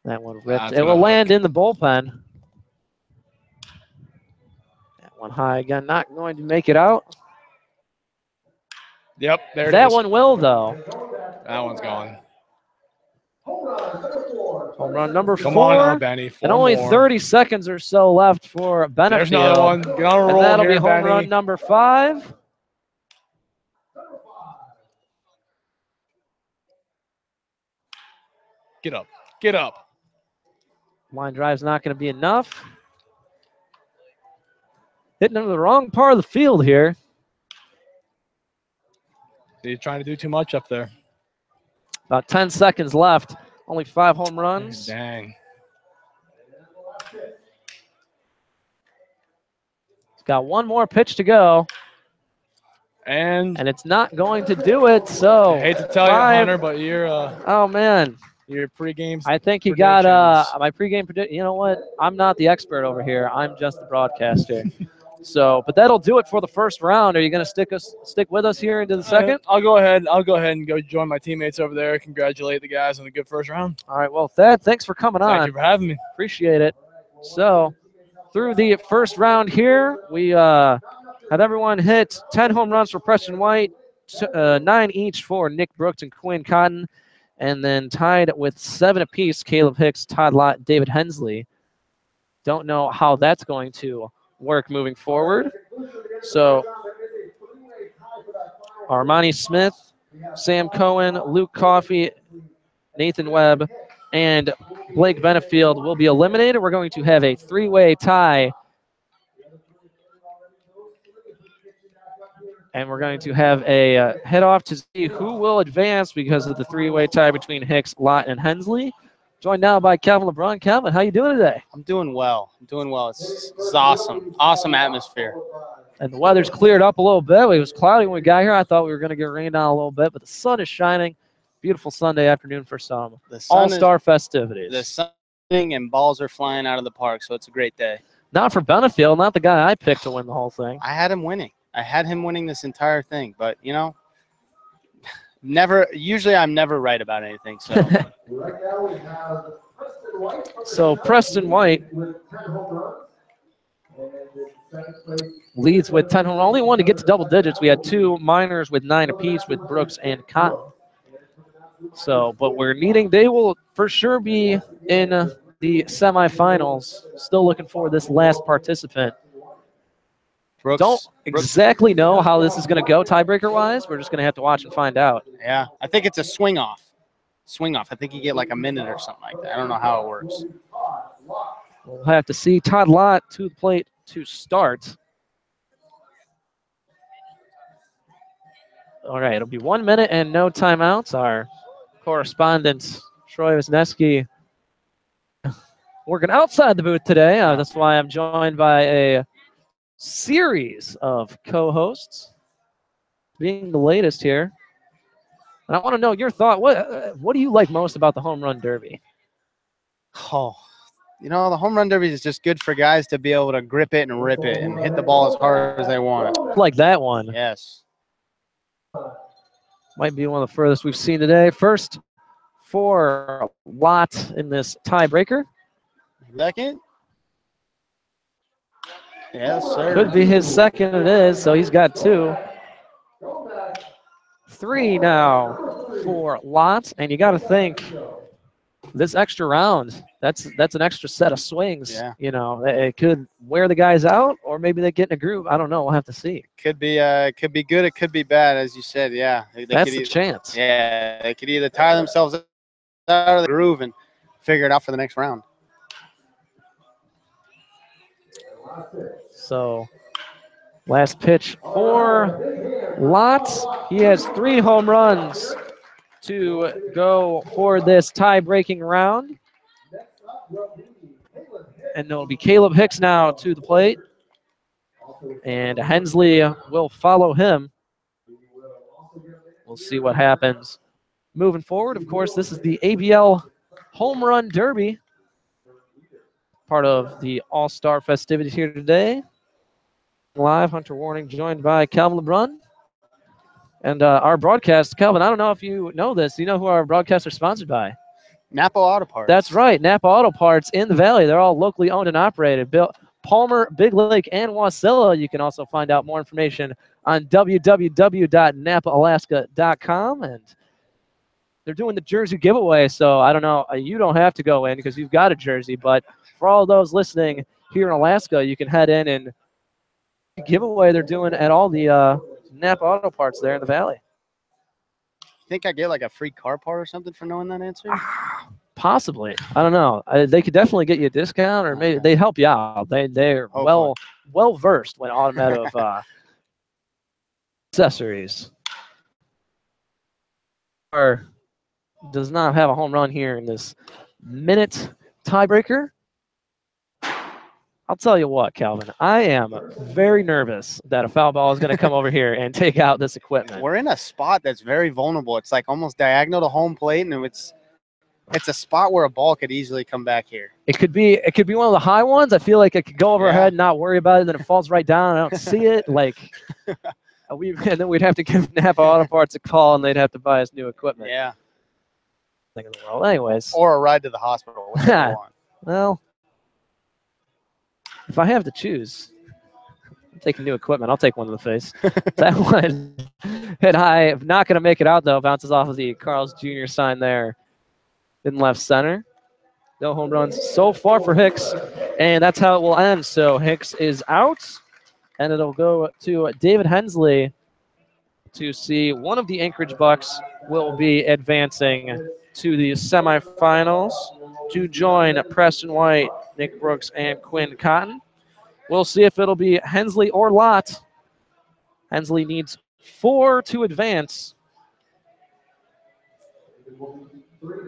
That one ripped. That's It will gonna land in the bullpen. That one high again, not going to make it out. Yep, there it That is. one will, though. That one's gone. Home run number 4. Come on now, Benny. And only 30 seconds or so left for Benefield. There's another one. Get on a And roll that'll here, be home Benny. run number 5. Get up. Get up. Line drive's not going to be enough. Hitting into the wrong part of the field here. He's trying to do too much up there. About 10 seconds left. Only 5 home runs. Dang. He's got one more pitch to go, And and it's not going to do it. So I hate to tell you, 5 Hunter, but your Oh man, pregame. I think he got predictions. my pregame predict. You know what? I'm not the expert over here. I'm just the broadcaster. So, but that'll do it for the first round. Are you going to stick with us here into the second? I'll go ahead. I'll go ahead and go join my teammates over there. Congratulate the guys on a good first round. All right. Well, Thad, thanks for coming Thank on. you for having me. Appreciate it. So, through the first round here, we had everyone hit 10 home runs for Preston White, 9 each for Nick Brooks and Quin Cotton, and then tied with 7 apiece, Caleb Hicks, Todd Lott, David Hensley. Don't know how that's going to work moving forward. So Armani Smith, Sam Cohen, Luke Coffey, Nathan Webb, and Blake Benefield will be eliminated. We're going to have a three-way tie. And we're going to have a head off to see who will advance because of the three-way tie between Hicks, Lott, and Hensley. Joined now by Calvin LeBron. Calvin, how you doing today? I'm doing well. It's awesome. Awesome atmosphere. And the weather's cleared up a little bit. It was cloudy when we got here. I thought we were going to get rained on a little bit, but the sun is shining. Beautiful Sunday afternoon for some all-star festivities. The sun is shining and balls are flying out of the park, so it's a great day. Not for Benefield, not the guy I picked to win the whole thing. I had him winning. This entire thing, but you know, usually I'm never right about anything. So So Preston White leads with 10 home runs. Only one to get to double digits. We had two minors with 9 apiece with Brooks and Cotton. So, but they will for sure be in the semifinals. Still looking for this last participant. Don't exactly know how this is going to go tiebreaker-wise. We're just going to have to watch and find out. Yeah, I think it's a swing off. I think you get like a minute or something like that. I don't know how it works. We'll have to see. Todd Lott to the plate to start. All right, it'll be 1 minute and no timeouts. Our correspondent, Troy Wisniewski, working outside the booth today. That's why I'm joined by a series of co-hosts, being the latest here. And I want to know your thought. What do you like most about the Home Run Derby? Oh, you know, the Home Run Derby is just good for guys to be able to grip it and rip it and hit the ball as hard as they want. Like that one. Yes. Might be one of the furthest we've seen today. First for Lott in this tiebreaker. Second. Yes, sir. Could be his second. It is. So he's got 2. 3 now for Lott. And you got to think this extra round, that's an extra set of swings. Yeah. You know, it could wear the guys out, or maybe they get in a groove. I don't know. We'll have to see. Could be good. It could be bad, as you said. Yeah. That's the chance. Yeah. They could either tire themselves out of the groove and figure it out for the next round. So, last pitch for Lott. He has 3 home runs to go for this tie-breaking round. And it'll be Caleb Hicks now to the plate. And Hensley will follow him. We'll see what happens. Moving forward, of course, this is the ABL Home Run Derby. Part of the all-star festivities here today. Live, Hunter Warning, joined by Calvin LeBron. And our broadcast, Calvin, I don't know if you know this. Do you know who our broadcasts are sponsored by? Napa Auto Parts. That's right, Napa Auto Parts in the Valley. They're all locally owned and operated. Palmer, Big Lake, and Wasilla. You can also find out more information on www.napaalaska.com. And they're doing the jersey giveaway, so I don't know. You don't have to go in because you've got a jersey, but for all those listening here in Alaska, you can head in and giveaway they're doing at all the Napa Auto Parts there in the Valley. You think I get like a free car part or something for knowing that answer? Possibly. I don't know. They could definitely get you a discount, or maybe they help you out. They're well versed when automotive accessories. Or does not have a home run here in this minute tiebreaker. I'll tell you what, Calvin, I am very nervous that a foul ball is going to come over here and take out this equipment. We're in a spot that's very vulnerable. It's like almost diagonal to home plate, and it's a spot where a ball could easily come back here. It could be one of the high ones. I feel like it could go over our head and not worry about it, then it falls right down. I don't see it. Like and then we'd have to give Napa Auto Parts a call, and they'd have to buy us new equipment. Yeah. Thing in the world. Anyways. Or a ride to the hospital. Whichever one. Well, if I have to choose, I'm taking new equipment. I'll take one to the face. That one hit high. Not going to make it out, though. Bounces off of the Carl's Jr. sign there in left center. No home runs so far for Hicks, and that's how it will end. So Hicks is out, and it'll go to David Hensley to see one of the Anchorage Bucks will be advancing to the semifinals to join Preston White, Nick Brooks, and Quin Cotton. We'll see if it'll be Hensley or Lott. Hensley needs 4 to advance.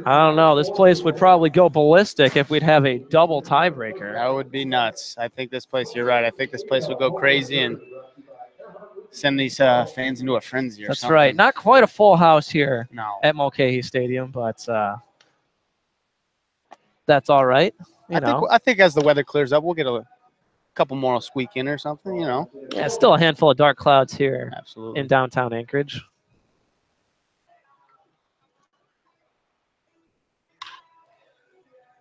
I don't know. This place would probably go ballistic if we'd have a double tiebreaker. That would be nuts. I think this place, you're right. I think this place would go crazy and send these fans into a frenzy or That's something. right. Not quite a full house here No. at Mulcahy Stadium, but that's all right. I think as the weather clears up, we'll get a couple more will squeak in or something, you know. Yeah, still a handful of dark clouds here Absolutely. in downtown Anchorage.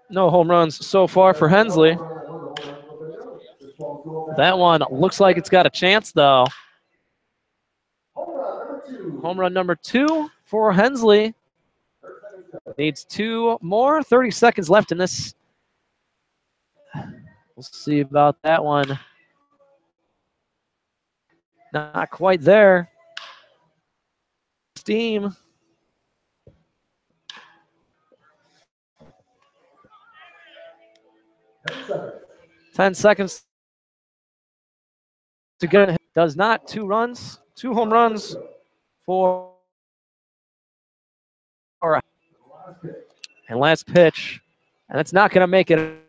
No home runs so far for Hensley. That one looks like it's got a chance, though. Home run number 2 for Hensley. Needs 2 more. 30 seconds left in this. We'll see about that one. Not quite there. Steam. Ten seconds to get it. Does not. 2 runs. 2 home runs for. And last pitch. And it's not going to make it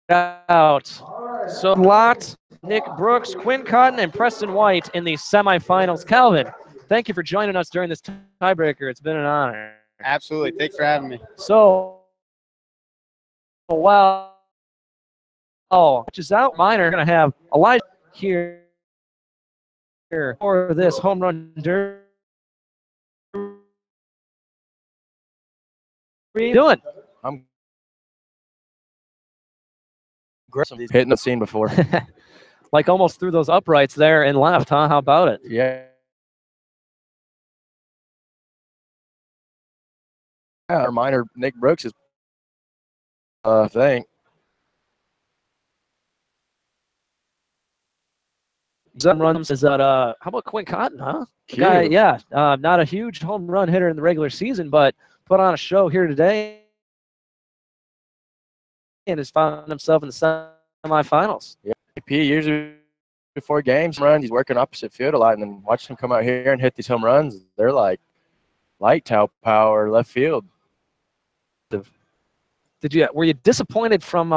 out. So Lott, Nick Brooks, Quin Cotton, and Preston White in the semifinals. Calvin, thank you for joining us during this tiebreaker. It's been an honor. Absolutely. Thanks for having me. So, which is out, Minor going to have Elijah here for this home run derby. What are you doing? I'm hitting the scene before. Like almost threw those uprights there and left, huh? How about it? Yeah. Our minor Nick Brooks is thing. Some runs is that how about Quin Cotton, huh? Guy, yeah, not a huge home run hitter in the regular season, but put on a show here today and has found himself in the semifinals. Yeah, he usually before games runs, he's working opposite field a lot, and then watching him come out here and hit these home runs, they're like light towel power left field. Were you disappointed from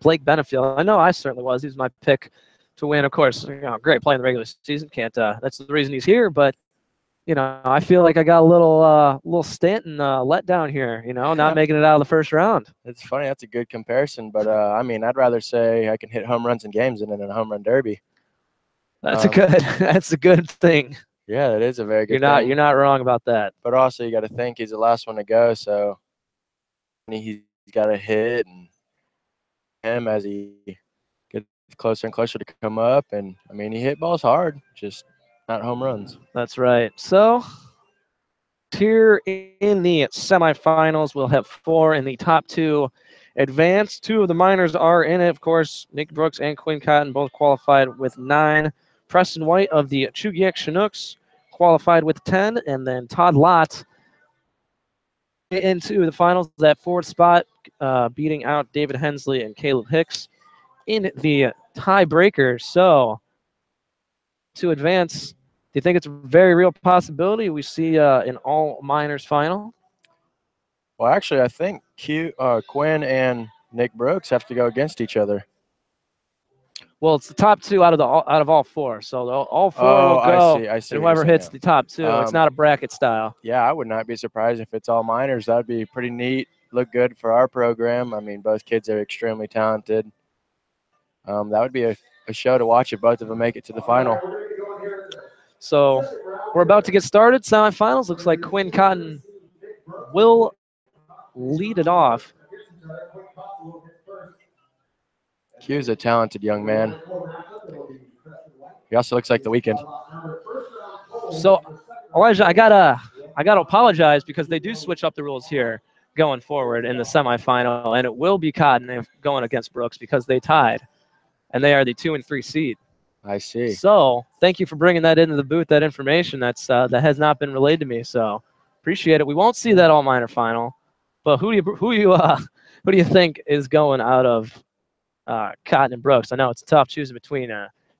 Blake Benefield? I know I certainly was. He was my pick to win. Of course, great play in the regular season. Can't that's the reason he's here. But I feel like I got a little Stanton letdown here. Not making it out of the first round. It's funny. That's a good comparison. But I mean, I'd rather say I can hit home runs in games than in a home run derby. That's a good thing. Yeah, that is a very good thing. You're not wrong about that. But also, you got to think he's the last one to go, so he's got to hit and him as he gets closer and closer to come up. And I mean, he hit balls hard, just not home runs. That's right. So here in the semifinals, we'll have 4 in the top 2 advance. 2 of the minors are in it. Of course, Nick Brooks and Quin Cotton both qualified with 9. Preston White of the Chugiak Chinooks qualified with 10. And then Todd Lott into the finals, that 4th spot, beating out David Hensley and Caleb Hicks in the tiebreaker. So to advance, do you think it's a very real possibility we see an all minors final? Well, actually, I think Quin and Nick Brooks have to go against each other. Well, it's the top 2 out of all 4. So all 4 will go. I see and whoever hits the top 2. It's not a bracket style. Yeah, I would not be surprised if it's all minors. That'd be pretty neat. Look good for our program. I mean, both kids are extremely talented. That would be a show to watch if both of them make it to the final. So we're about to get started. Semifinals. Looks like Quin Cotton will lead it off. Q's a talented young man. He also looks like the weekend. So, Elijah, I gotta apologize because they do switch up the rules here going forward in the semifinal, and it will be Cotton going against Brooks because they tied, and they are the 2 and 3 seed. I see. So thank you for bringing that into the booth, that information that has not been relayed to me. So appreciate it. We won't see that all minor final, but who do you think is going out of Cotton and Brooks? I know it's tough choosing between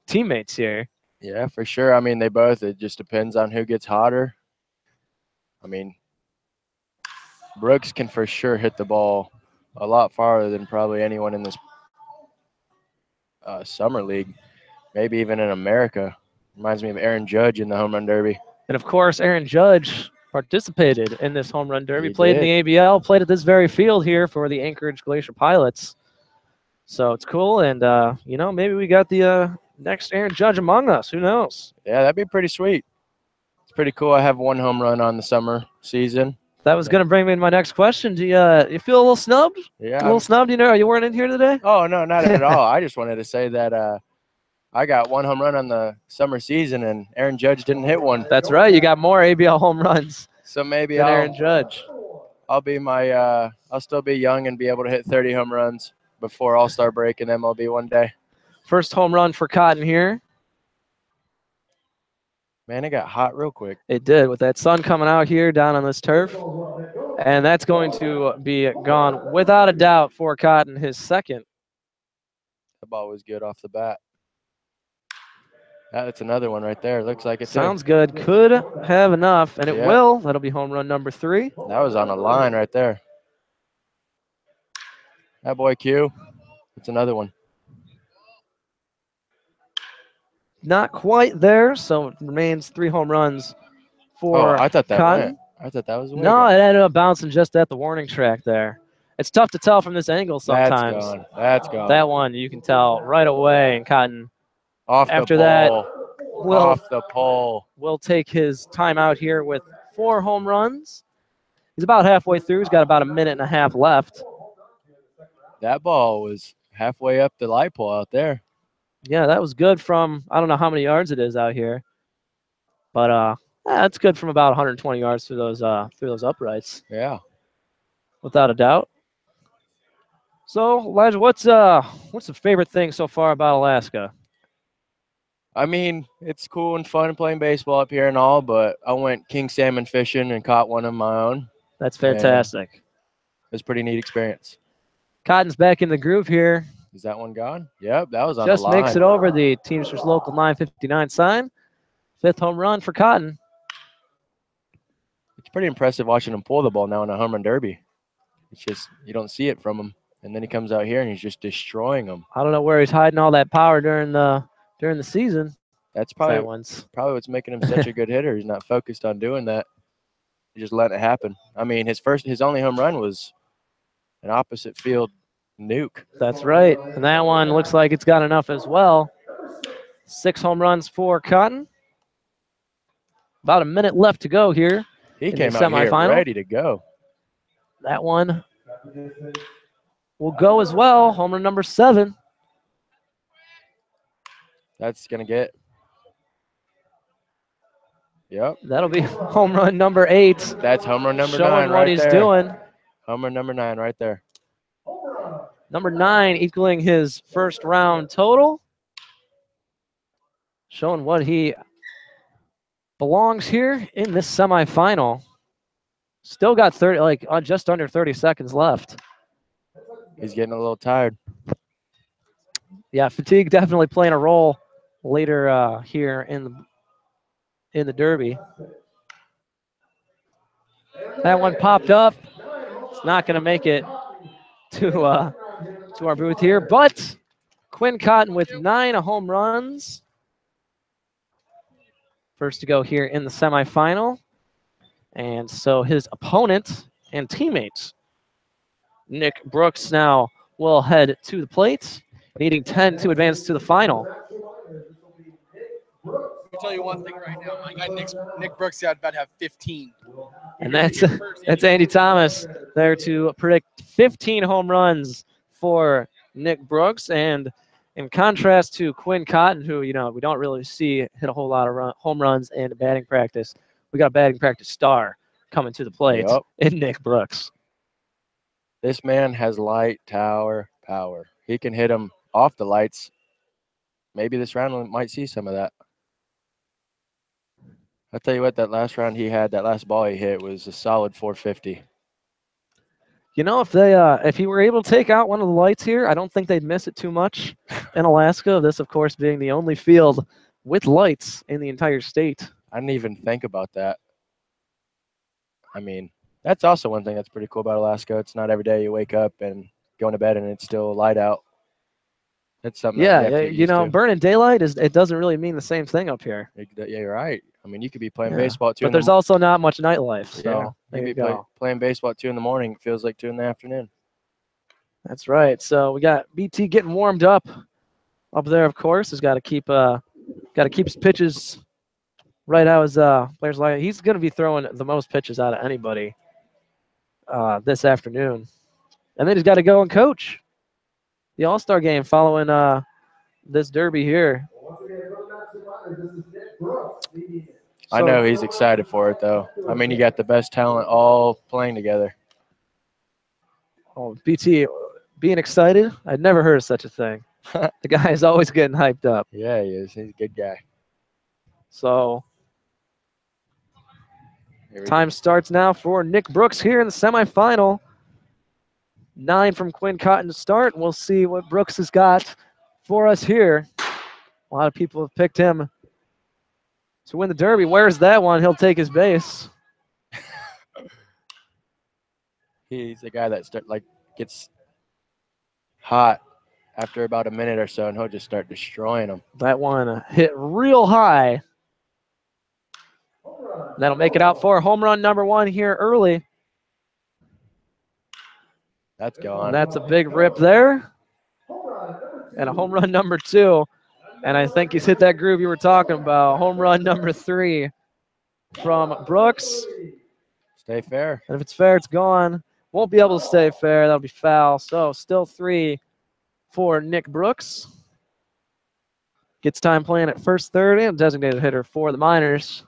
teammates here. Yeah, for sure. I mean, they both. It just depends on who gets hotter. I mean, Brooks can for sure hit the ball a lot farther than probably anyone in this summer league, maybe even in America. Reminds me of Aaron Judge in the Home Run Derby. And of course, Aaron Judge participated in this Home Run Derby, He played did. in the ABL, played at this very field here for the Anchorage Glacier Pilots. So it's cool, and maybe we got the next Aaron Judge among us. Who knows? Yeah, that'd be pretty sweet. It's pretty cool. I have 1 home run on the summer season. That was going to bring me to my next question. Do you feel a little snubbed? Yeah. A little snubbed? You weren't in here today? Oh, no, not at all. I just wanted to say that I got 1 home run on the summer season, and Aaron Judge didn't hit one. That's right. You got more ABL home runs So maybe than Aaron Judge. I'll still be young and be able to hit 30 home runs before All-Star break in MLB one day. First home run for Cotton here. Man, it got hot real quick. It did, with that sun coming out here down on this turf. And that's going to be gone without a doubt for Cotton, his second. The ball was good off the bat. That's another one right there. Looks like it Sounds good. Could have enough, and it Yeah. will. That'll be home run number 3. That was on a line right there. That boy Q. It's another one. Not quite there, so it remains 3 home runs for I thought that Cotton. went. I thought that was way No, gone. it ended up bouncing just at the warning track there. It's tough to tell from this angle sometimes. That's gone. That's gone. That one you can tell right away, and Cotton off after the that pole. will Off the pole. take his time out here with 4 home runs. He's about halfway through. He's got about a minute and a half left. That ball was halfway up the light pole out there. Yeah, that was good from, I don't know how many yards it is out here, but that's good from about 120 yards through those uprights. Yeah. Without a doubt. So, Elijah, what's the favorite thing so far about Alaska? I mean, it's cool and fun playing baseball up here and all, but I went king salmon fishing and caught one of my own. That's fantastic. It was a pretty neat experience. Cotton's back in the groove here. Is that one gone? Yep, that was on Just the line. makes it over the Teamsters Local 959 sign. 5th home run for Cotton. It's pretty impressive watching him pull the ball now in a home run derby. It's just, you don't see it from him. And then he comes out here and he's just destroying them. I don't know where he's hiding all that power during the season. That's probably That one's what's making him such a good hitter. He's not focused on doing that. He's just letting it happen. I mean, his only home run was an opposite field nuke. That's right. And that one looks like it's got enough as well. 6 home runs for Cotton. About a minute left to go here. He in came the out here semifinal. ready to go. That one will go as well. Home run number 7. That's going to get. Yep. That'll be home run number 8. That's home run number 9 Showing right what he's there. doing. Home run number 9 right there. Number 9 equaling his first round total. Showing what he belongs here in this semifinal. Still got 30, just under 30 seconds left. He's getting a little tired. Yeah, fatigue definitely playing a role later here in the Derby. That one popped up. It's not going to make it to our booth here, but Quin Cotton with 9 home runs. First to go here in the semifinal. And so his opponent and teammates, Nick Brooks, now will head to the plate, needing 10 to advance to the final. I'll tell you one thing right now. My guy Nick Brooks got about to have 15. And that's Andy Thomas there to predict 15 home runs for Nick Brooks. And in contrast to Quin Cotton, who, we don't really see hit a whole lot of home runs in batting practice, we got a batting practice star coming to the plate in Nick Brooks. This man has light tower power. He can hit them off the lights maybe this round we might see some of that. I'll tell you what, that last round he had, that last ball he hit was a solid 450. You know, if he were able to take out one of the lights here, I don't think they'd miss it too much in Alaska. This, of course, being the only field with lights in the entire state. I didn't even think about that. I mean, that's also one thing that's pretty cool about Alaska. It's not every day you wake up and go to bed and it's still light out. It's something. Yeah, that you have to get used to. burning daylight it doesn't really mean the same thing up here. Yeah, you're right. I mean, you could be playing baseball at 2 but there's also not much nightlife. So you there could you be go. playing baseball at 2 in the morning. It feels like 2 in the afternoon. That's right. So we got BT getting warmed up there. Of course, has got to keep his pitches right out his players like. He's going to be throwing the most pitches out of anybody this afternoon, and then he's got to go and coach the All-Star game following this derby here. I know he's excited for it, though. I mean, you got the best talent all playing together. Oh, BT being excited? I'd never heard of such a thing. The guy is always getting hyped up. Yeah, he is. He's a good guy. So time starts now for Nick Brooks here in the semifinal. 9 from Quin Cotton to start. We'll see what Brooks has got for us here. A lot of people have picked him to win the derby. Where's that one? He'll take his base. He's the guy that gets hot after about a minute or so, and he'll just start destroying them. That one hit real high. That'll make it out for home run number 1 here early. That's gone. That's a big rip there. And a home run number 2. And I think he's hit that groove you were talking about. Home run number 3 from Brooks. Stay fair. And if it's fair, it's gone. Won't be able to stay fair. That'll be foul. So still 3 for Nick Brooks. Gets time playing at first 30 and designated hitter for the Miners.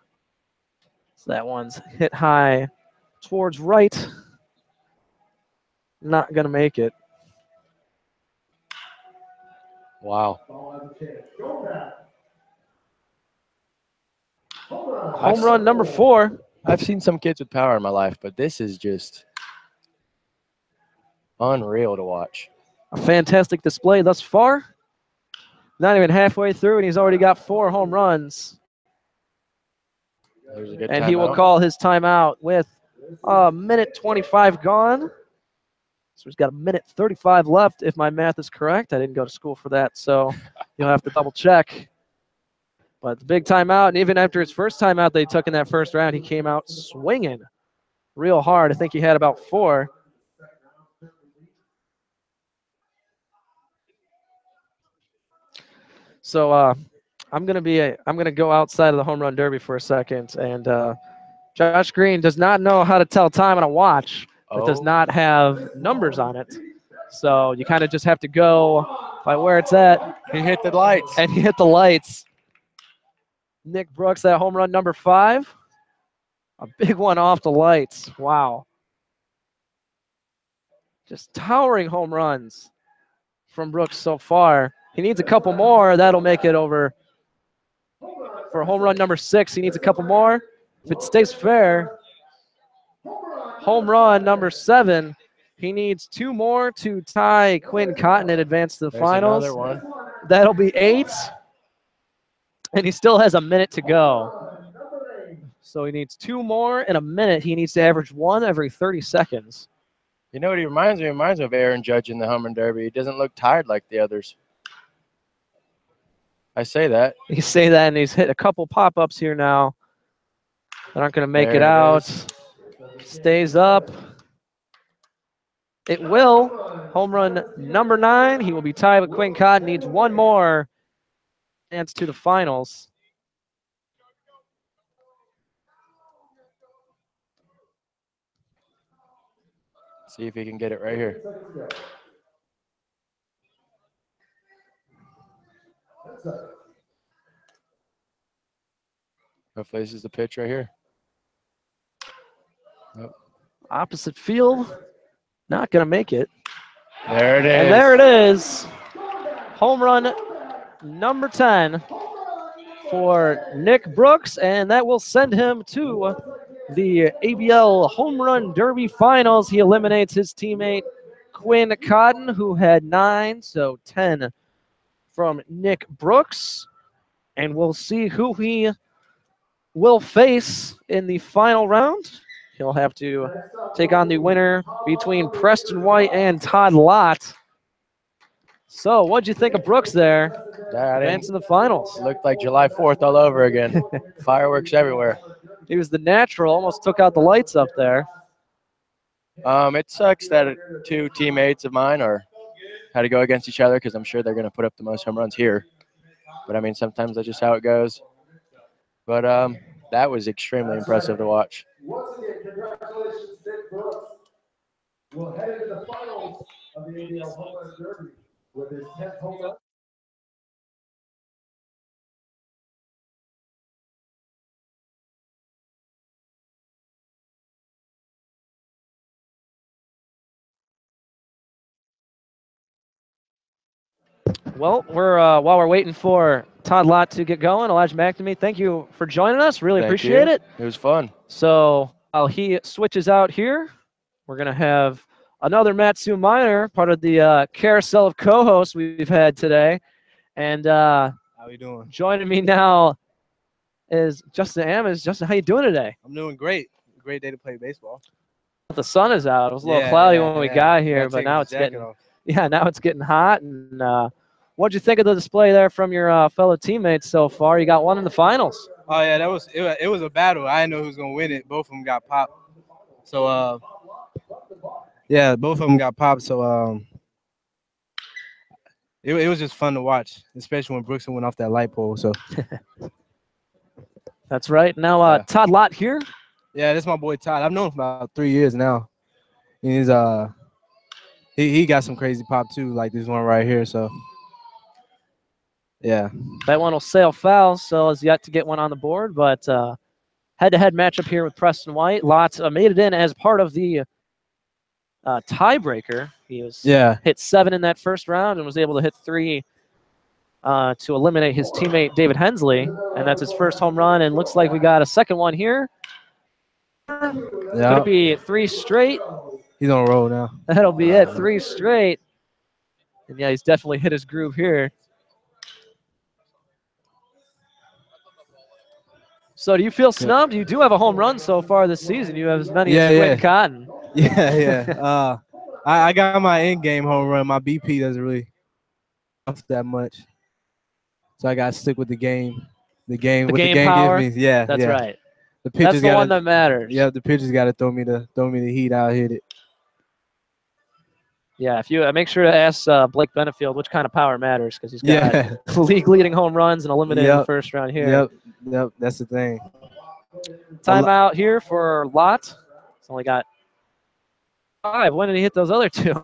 So that one's hit high towards right. Not going to make it. Wow. Home run number 4. I've seen some kids with power in my life, but this is just unreal to watch. A fantastic display thus far. Not even halfway through, and he's already got 4 home runs. There's a good And he will call his timeout with a minute 25 gone. So he's got a minute 35 left, if my math is correct. I didn't go to school for that, so you'll have to double check. But the big timeout, and even after his first timeout they took in that first round, he came out swinging real hard. I think he had about 4. So I'm gonna go outside of the home run derby for a second, and Josh Green does not know how to tell time on a watch. It does not have numbers on it. So you kind of just have to go by where it's at. He hit the lights. And he hit the lights. Nick Brooks, that home run number 5. A big one off the lights. Wow. Just towering home runs from Brooks so far. He needs a couple more. That'll make it over. For home run number 6, he needs a couple more. If it stays fair, home run number 7, he needs 2 more to tie Quin Cotton and advance to the finals. Another one. That'll be 8. And he still has a minute to go. So he needs 2 more in a minute. He needs to average 1 every 30 seconds. You know what he reminds me? He reminds me of Aaron Judge in the Home Run Derby. He doesn't look tired like the others. I say that. You say that, and he's hit a couple pop-ups here now. They aren't going to make it out. Stays up. It will. Home run number 9. He will be tied with Quin Cotton. Needs 1 more. Chance to the finals. See if he can get it right here. Hopefully this is the pitch right here. Nope. Opposite field. Not going to make it. There it is. And there it is. Home run number 10 for Nick Brooks, and that will send him to the ABL Home Run Derby Finals. He eliminates his teammate Quin Cotton, who had 9, so 10 from Nick Brooks. And we'll see who he will face in the final round. He'll have to take on the winner between Preston White and Todd Lott. So what'd you think of Brooks there? Advancing the finals. Looked like July 4th all over again. Fireworks everywhere. He was the natural, almost took out the lights up there. It sucks that 2 teammates of mine had to go against each other because I'm sure they're going to put up the most home runs here. But, I mean, sometimes that's just how it goes. But that was extremely impressive to watch. Once again, congratulations, Nick Brooks. We'll head into the finals of the ABL Home Run Derby with his 10th home run. Well, while we're waiting for Todd Lott to get going, Elijah McNamee, thank you for joining us. Really appreciate it. It was fun. So while he switches out here, we're going to have another Matsu Minor, part of the carousel of co-hosts we've had today. And how you doing? Joining me now is Justin Ammons. Justin, how you doing today? I'm doing great. Great day to play baseball. The sun is out. It was a little cloudy when we got here, but now it's getting hot. And what'd you think of the display there from your fellow teammates so far? You got one in the finals. Oh yeah, it was a battle. I didn't know who was gonna win it. Both of them got popped. So yeah, both of them got popped. So it was just fun to watch, especially when Brooks went off that light pole. So that's right. Now Todd Lott here. Yeah, that's my boy Todd. I've known him for about 3 years now. He's he got some crazy pop too, like this one right here. So yeah, that one will sail foul. So has yet to get one on the board, but head-to-head matchup here with Preston White. Lott made it in as part of the tiebreaker. He was hit 7 in that first round and was able to hit 3 to eliminate his teammate David Hensley, and that's his first home run. And looks like we got a second one here. Could it be 3 straight? He's on a roll now. That'll be it, 3 straight. And yeah, he's definitely hit his groove here. So do you feel snubbed? You do have a home run so far this season. You have as many as Quin Cotton. Yeah. I got my in-game home run. My BP doesn't really that much. So I got to stick with the game. The game power gives me. Yeah, that's right. That's the one that matters. Yeah, the pitcher's got to throw me the heat. I'll hit it. Yeah, if you make sure to ask Blake Benefield which kind of power matters, because he's got league-leading home runs and eliminated in the first round here. Yep, that's the thing. Timeout here for Lott. He's only got 5. When did he hit those other 2?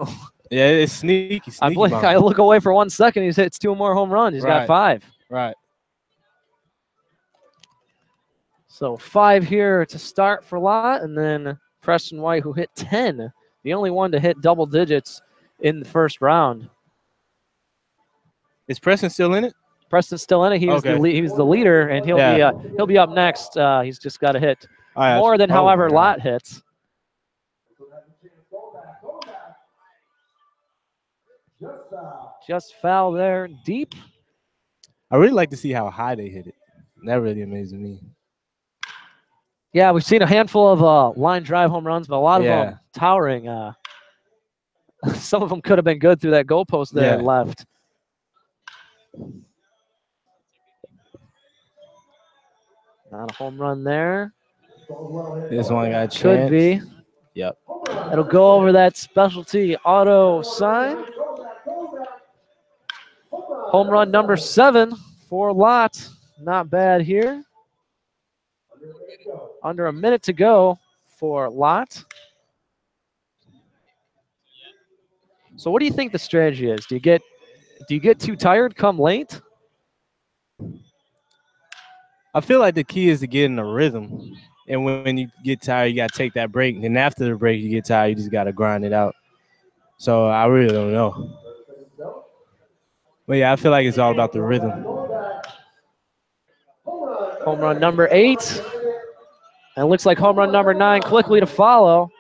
Yeah, it's sneaky. I look away for 1 second. He's hit 2 more home runs. He's got 5. Right. So 5 here to start for Lott, and then Preston White, who hit 10. The only one to hit double digits in the first round. Is Preston still in it? Preston's still in it. He was the leader, and he'll be up next. He's just got to hit more than however Lott hits. Just foul there, deep. I really like to see how high they hit it. That really amazes me. Yeah, we've seen a handful of line drive home runs, but a lot of them towering. Some of them could have been good through that goalpost there and left. Not a home run there. This one got a chance. Could be. Yep. It'll go over that specialty auto sign. Home run number 7 for Lott. Not bad here. Under a minute to go for Lott. So what do you think the strategy is? Do you get too tired come late? I feel like the key is to get in a rhythm. And when you get tired, you got to take that break. And then after the break, you get tired, you just got to grind it out. So I really don't know. But yeah, I feel like it's all about the rhythm. Home run number 8. And it looks like home run number 9 quickly to follow.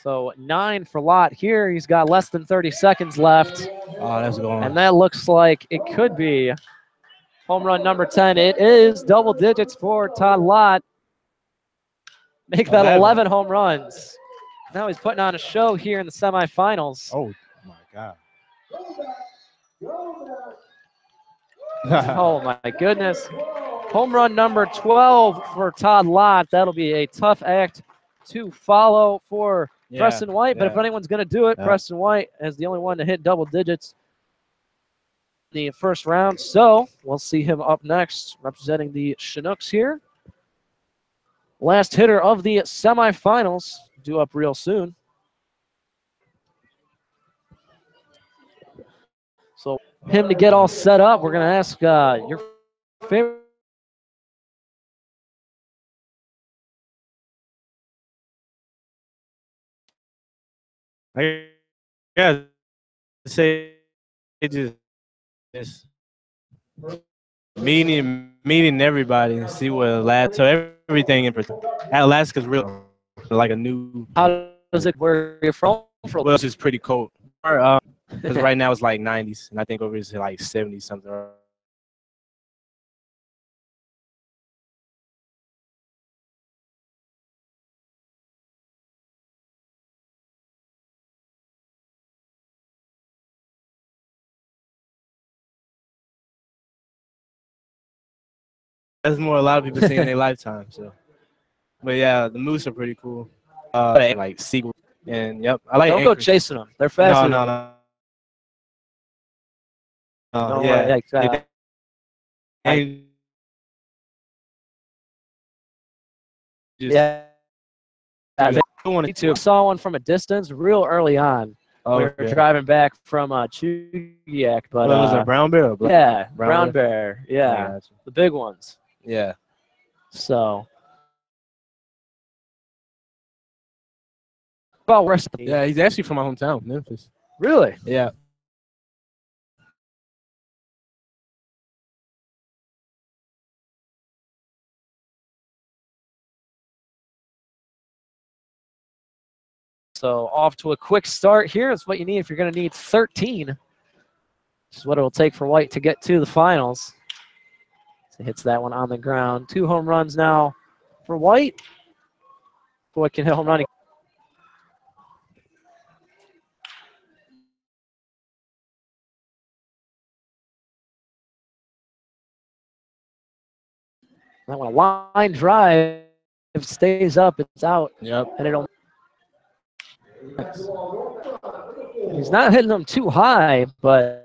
So 9 for Lott here. He's got less than 30 seconds left. Oh, that's going. And that looks like it could be home run number 10. It is double digits for Todd Lott. Make that 11 home runs. Now he's putting on a show here in the semifinals. Oh my God. Oh my goodness. Home run number 12 for Todd Lott. That'll be a tough act to follow for Preston White. But if anyone's going to do it, Preston White is the only one to hit double digits in the first round. So we'll see him up next representing the Chinooks here. Last hitter of the semifinals due up real soon. So him to get all set up, we're going to ask your favorite. I gotta say, it just meeting everybody and see what Alaska, so everything in Alaska's real, like a new. How does it, where you're from? Well, it's just pretty cold. Because right now it's like 90s, and I think over here it's like 70 something. That's more a lot of people see in their lifetime. So, but yeah, the moose are pretty cool. Like seagull, and yep, I like. Don't go chasing them. They're faster. No. No, Yeah, exactly. Yeah. I saw one from a distance real early on. We were driving back from Chugiak, but was it a brown bear? Or yeah, brown bear. Yeah, the big ones. Yeah. So. Well, yeah, he's actually from my hometown, Memphis. Really? Yeah. So off to a quick start here. It's what you need if you're going to need 13. Which is what it will take for White to get to the finals. So hits that one on the ground. 2 home runs now for White. Boy can hit home run. That one, a line drive, stays up, it's out. Yep. And it'll. He's not hitting them too high, but.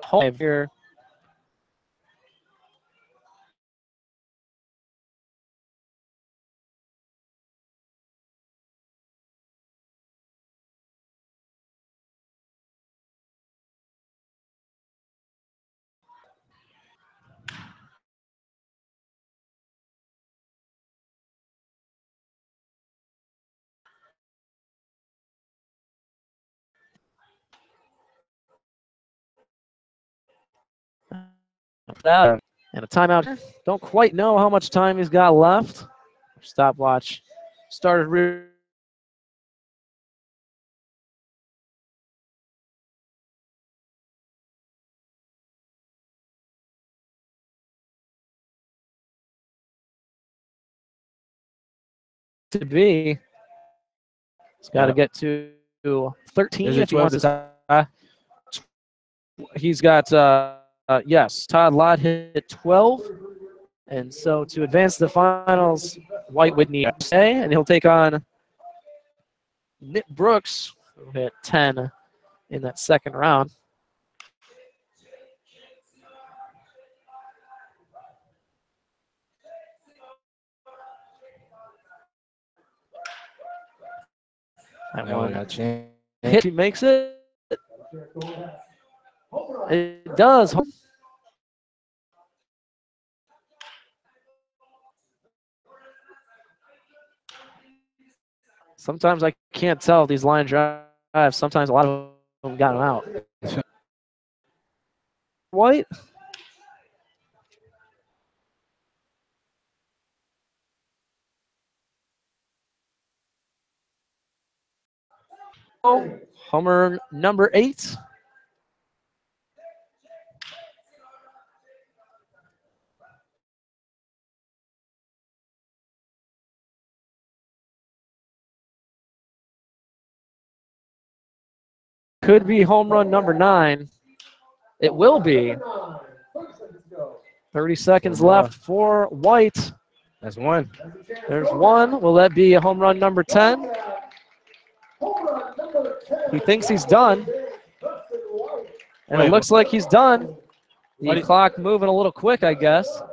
Home here. And a timeout. Don't quite know how much time he's got left. Stopwatch started to be. He's got to get to 13 if he wants to. He's got, yes, Todd Lott hit 12. And so to advance the finals, White would need A, and he'll take on Nick Brooks, who hit 10 in that second round. That one hit, he makes it. It does. Sometimes I can't tell if these line drives. Sometimes a lot of them got them out. White. Homer number 8. Could be home run number 9. It will be. 30 seconds left for White. That's one. There's one. Will that be a home run number 10? He thinks he's done. And it looks like he's done. The clock moving a little quick, I guess.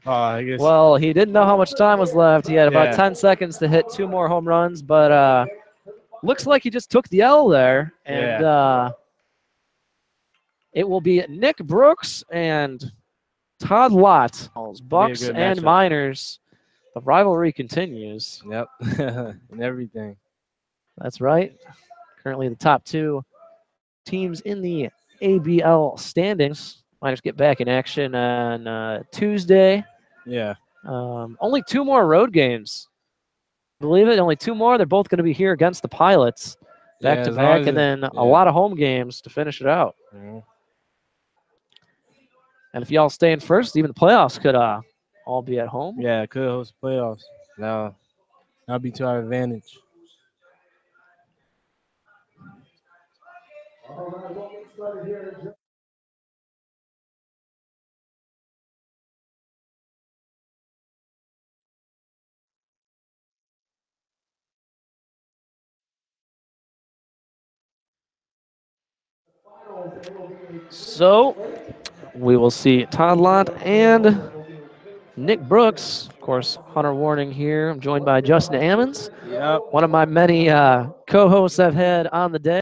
I guess. Well, he didn't know how much time was left. He had about 10 seconds to hit 2 more home runs, but looks like he just took the L there. And it will be Nick Brooks and Todd Lott. Bucks and Miners. The rivalry continues. Yep. And everything. That's right. Currently the top 2 teams in the ABL standings. Miners get back in action on Tuesday. Yeah. Only 2 more road games. Believe it, only 2 more. They're both going to be here against the Pilots back to back, and then a lot of home games to finish it out. Yeah. And if y'all stay in first, even the playoffs could all be at home. Yeah, it could host playoffs. Now, that'll be to our advantage. So we will see Todd Lott and Nick Brooks. Of course, Hunter Warning here. I'm joined by Justin Ammons. Yep. One of my many co-hosts I've had on the day.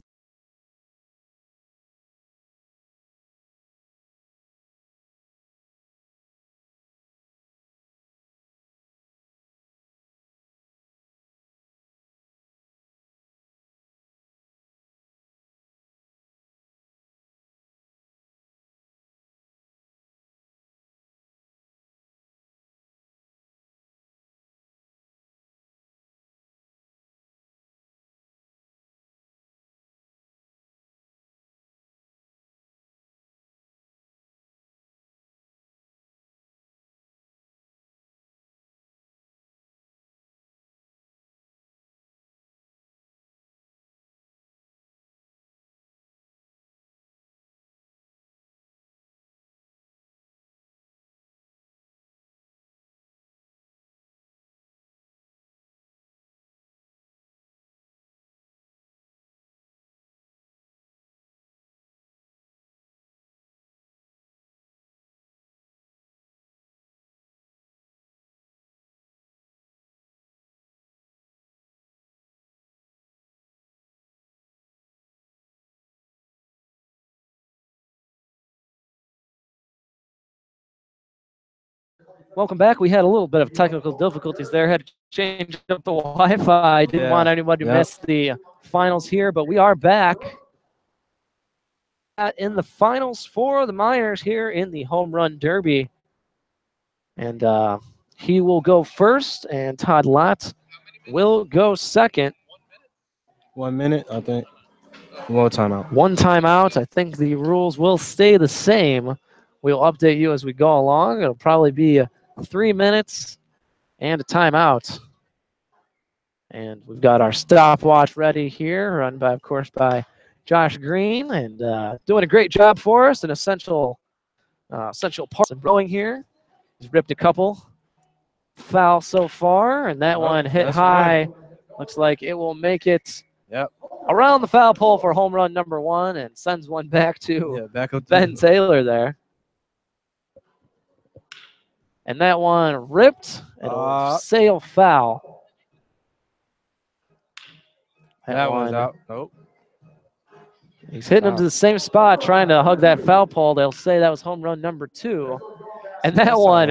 Welcome back. We had a little bit of technical difficulties there. Had to change up the Wi-Fi. Didn't want anyone to miss the finals here, but we are back in the finals for the Miners here in the Home Run Derby. And he will go first, and Todd Lott will go second. 1 minute, I think. One timeout. 1 timeout. I think the rules will stay the same. We'll update you as we go along. It'll probably be 3 minutes and a timeout. And we've got our stopwatch ready here, run by, of course, by Josh Green, and doing a great job for us. An essential part of rowing here. He's ripped a couple foul so far, and that one hit high. Right. Looks like it will make it around the foul pole for home run number 1, and sends one back to Ben Taylor there. And that one ripped, and it'll sail foul. That one's out. Nope. He's hitting him to the same spot, trying to hug that foul pole. They'll say that was home run number 2. And that one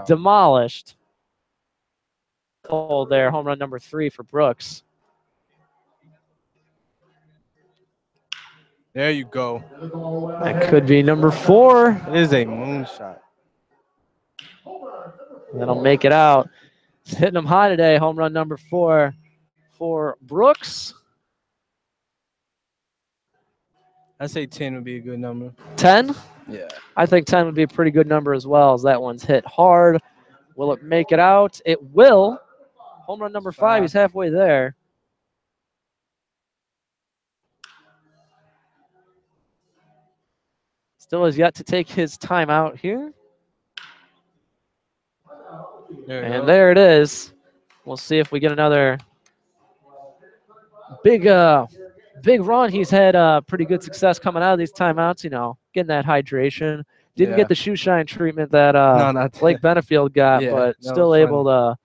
demolished. handful there. Home run number 3 for Brooks. There you go. That could be number 4. It is a moonshot. That'll make it out. It's hitting them high today. Home run number 4 for Brooks. I'd say 10 would be a good number. 10? Yeah. I think 10 would be a pretty good number as well, as that one's hit hard. Will it make it out? It will. Home run number 5. He's halfway there. Still has yet to take his time out here. And there it is. We'll see if we get another big run. He's had pretty good success coming out of these timeouts, you know, getting that hydration. Didn't get the shoe shine treatment that Blake Benefield got, Yeah, but that still was able to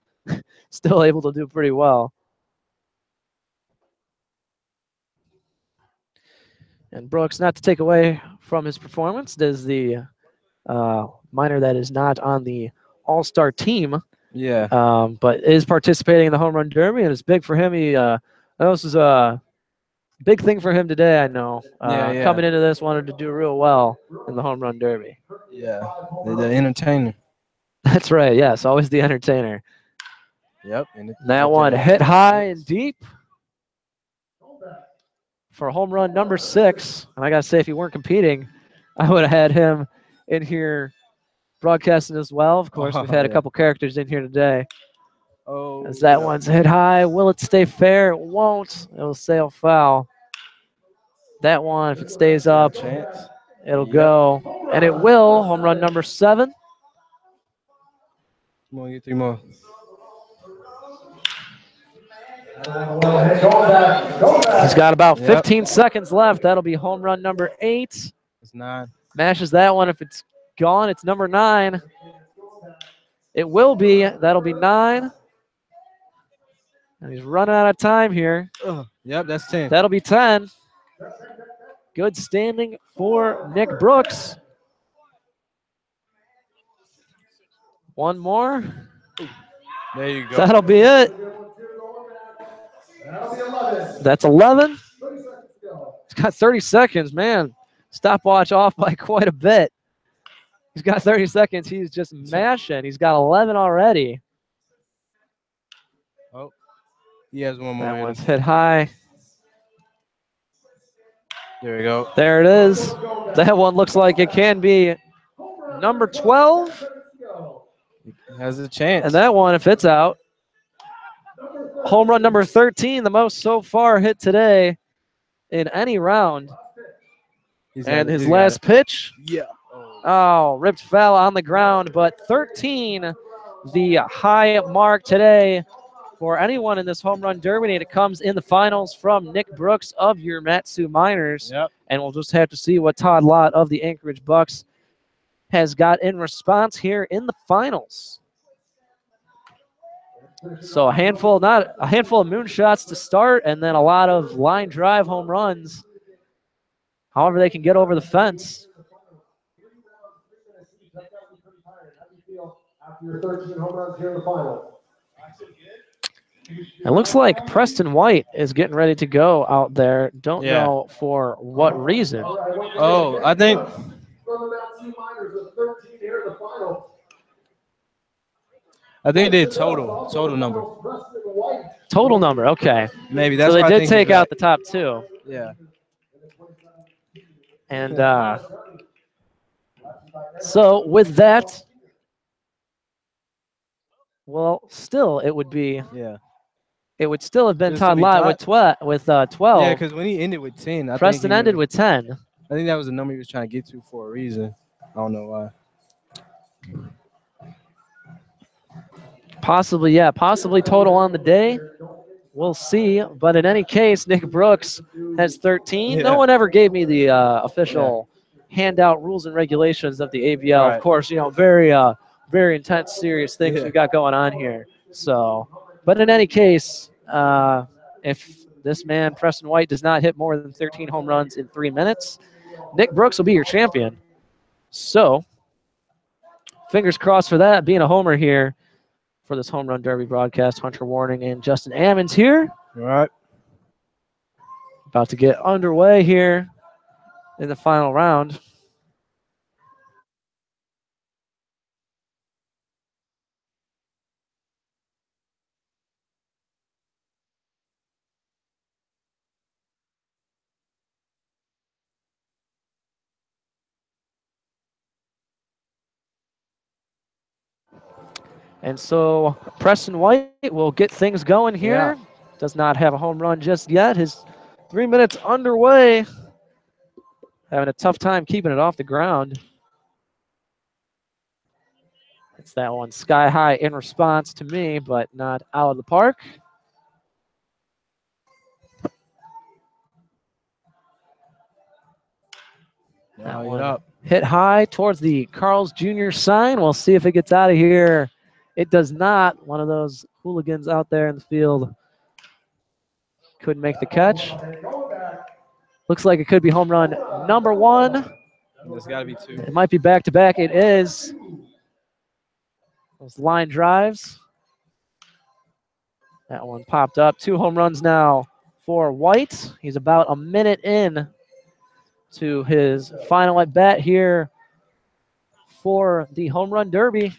still able to do pretty well. And Brooks, not to take away from his performance, does the minor that is not on the All-Star team. Yeah. But is participating in the Home Run Derby, and it's big for him. This is a big thing for him today, I know. Coming into this, wanted to do real well in the Home Run Derby. Yeah. The entertainer. That's right, yes, always the entertainer. Yep. That one hit high and deep for home run number 6. And I got to say, if he weren't competing, I would have had him in here broadcasting as well. Of course, we've had a couple characters in here today. As that one's hit high. Will it stay fair? It won't. It'll sail foul. That one, if it stays up, it'll go. And it will. Home run number 7. Come on, get 3 more. He's got about 15 seconds left. That'll be home run number 8. It's 9. Mashes that one. If it's gone, it's number 9. It will be. That'll be 9. And he's running out of time here. Yep, that's 10. That'll be 10. Good standing for Nick Brooks. One more. There you go. That'll be it. That's 11. He's got 30 seconds, man. Stopwatch off by quite a bit. He's got 30 seconds. He's just mashing. He's got 11 already. Oh, he has one more. That one's hit high. There we go. There it is. That one looks like it can be number 12. Has a chance. And that one, if it's out, home run number 13, the most so far hit today in any round. And his last pitch. Yeah. Oh, ripped foul on the ground, but 13, the high mark today for anyone in this home run derby. And it comes in the finals from Nick Brooks of your Mat-Su Miners. Yep. And we'll just have to see what Todd Lott of the Anchorage Bucks has got in response here in the finals. So a handful of moonshots to start, and then a lot of line drive home runs. However they can get over the fence. It looks like Preston White is getting ready to go out there. Don't know for what reason. Oh, I think they did total number. Total number, okay. Maybe that's so what they I did think take out the top 2. Yeah. And so with that, well, still it would be. Yeah. It would still have been Just Todd to be Lott tied. with 12. Yeah, because when he ended with 10, Preston ended with 10. I think that was the number he was trying to get to for a reason. I don't know why. Possibly, yeah. Possibly total on the day. We'll see. But in any case, Nick Brooks has 13. Yeah. No one ever gave me the official handout rules and regulations of the ABL. Right. Of course, you know, very intense, serious things we got going on here. So, but in any case, if this man, Preston White, does not hit more than 13 home runs in 3 minutes, Nick Brooks will be your champion. So, fingers crossed for that, being a homer here for this Home Run Derby broadcast. Hunter Warning and Justin Ammons here. All right. About to get underway here in the final round. And so Preston White will get things going here. Does not have a home run just yet. His 3 minutes underway. Having a tough time keeping it off the ground. It's that one sky high in response to me, but not out of the park. That one hit high towards the Carl's Jr. sign. We'll see if it gets out of here. It does not. One of those hooligans out there in the field couldn't make the catch. Looks like it could be home run number 1. There's got to be 2. It might be back-to-back. It is. Those line drives. That one popped up. 2 home runs now for White. He's about a minute in to his final at bat here for the Home Run Derby.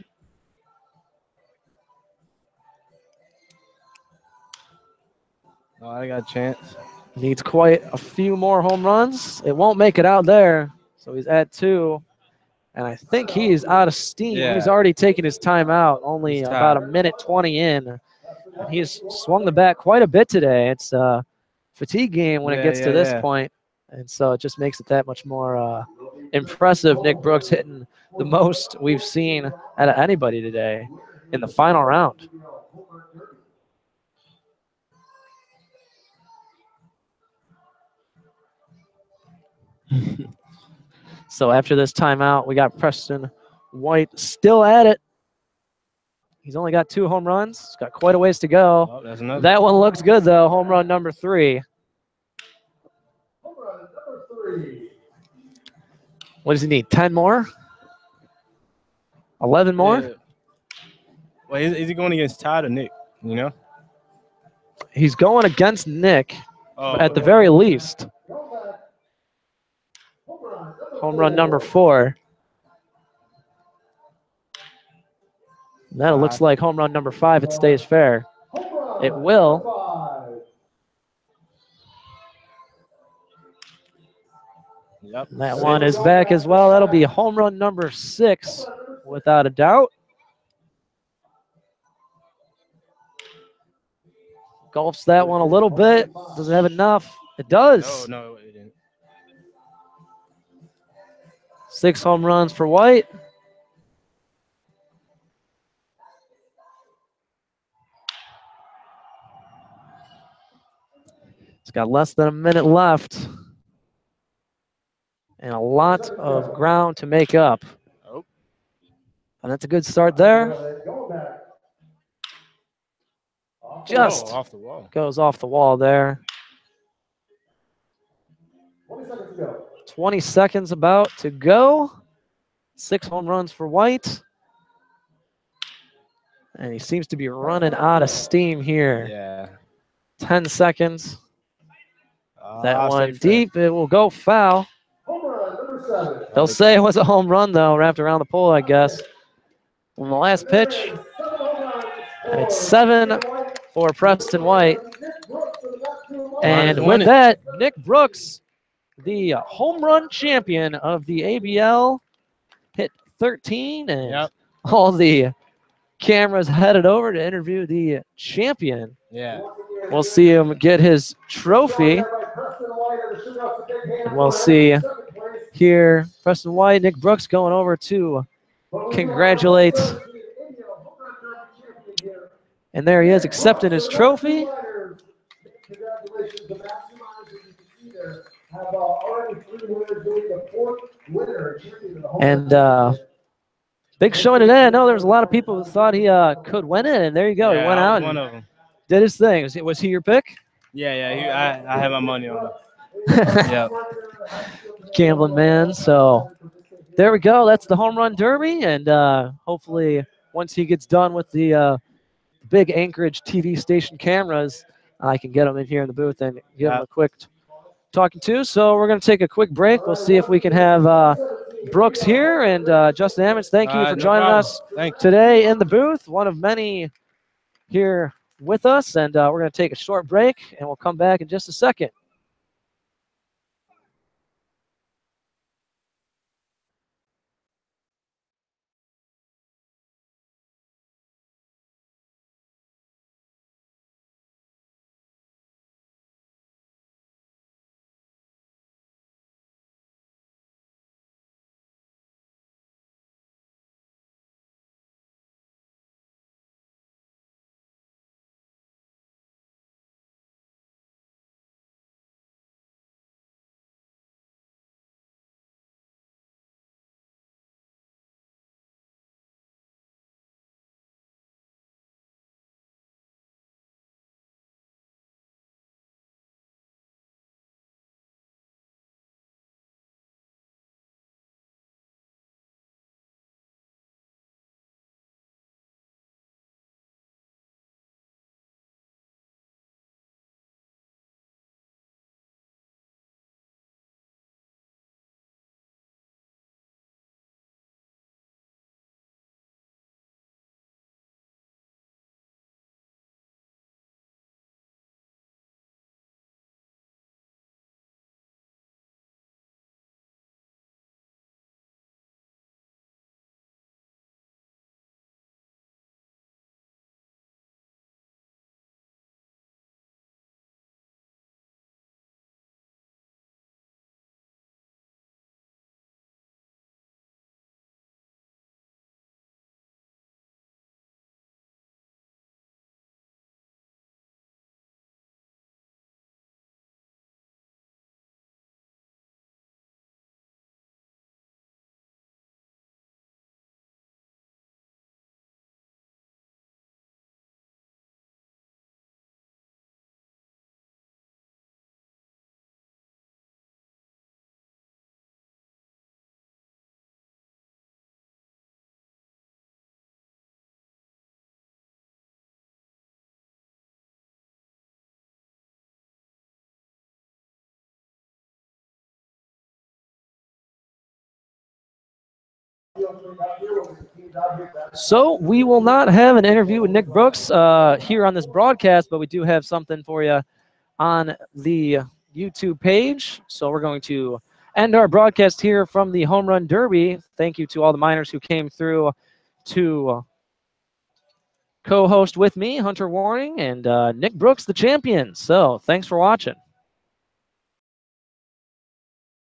Oh, I got a chance. Needs quite a few more home runs. It won't make it out there, so he's at 2. And I think he's out of steam. Yeah. He's already taken his time out, only about a minute 20 in. And he's swung the bat quite a bit today. It's a fatigue game when it gets to this point. And so it just makes it that much more impressive. Nick Brooks hitting the most we've seen out of anybody today in the final round. So after this timeout, we got Preston White still at it. He's only got 2 home runs. He's got quite a ways to go. Oh, that's another. That one looks good, though. Home run number 3. What does he need? 10 more? 11 more? Yeah. Well, is he going against Todd or Nick? You know? He's going against Nick at the very least. Home run number 4. That looks like home run number 5. It stays fair. It will. Yep. That one is back as well. That'll be home run number 6, without a doubt. Golfs that one a little bit. Does it have enough? It does. No, it didn't. 6 home runs for White. It's got less than a minute left. And a lot of ground to make up. Oh. And that's a good start there. Just off the wall. Goes off the wall there. 20 seconds about to go. 6 home runs for White. And he seems to be running out of steam here. Yeah. 10 seconds. That one deep. It will go foul. They'll say it was a home run, though, wrapped around the pole, I guess. On the last pitch. And it's 7 for Preston White. And with that, Nick Brooks, the home run champion of the ABL, hit 13. And all the cameras headed over to interview the champion. Yeah. We'll see him get his trophy. And we'll see here Preston White, Nick Brooks going over to congratulate. And there he is, accepting his trophy. And big showing today. I know there was a lot of people who thought he could win it, and there you go. Yeah, he went out one and of them. did his thing. Was he your pick? Yeah. I had my money on him. Yeah. Gambling man. So there we go. That's the home run derby, and hopefully once he gets done with the big Anchorage TV station cameras, I can get them in here in the booth and give them a quick talking to. So we're going to take a quick break. We'll see if we can have Brooks here. And Justin Ammons, thank you for joining us today in the booth, one of many here with us. And we're going to take a short break, and we'll come back in just a second. So we will not have an interview with Nick Brooks here on this broadcast, but we do have something for you on the YouTube page. So we're going to end our broadcast here from the Home Run Derby. Thank you to all the miners who came through to co-host with me, Hunter Warning, and Nick Brooks, the champion. So thanks for watching.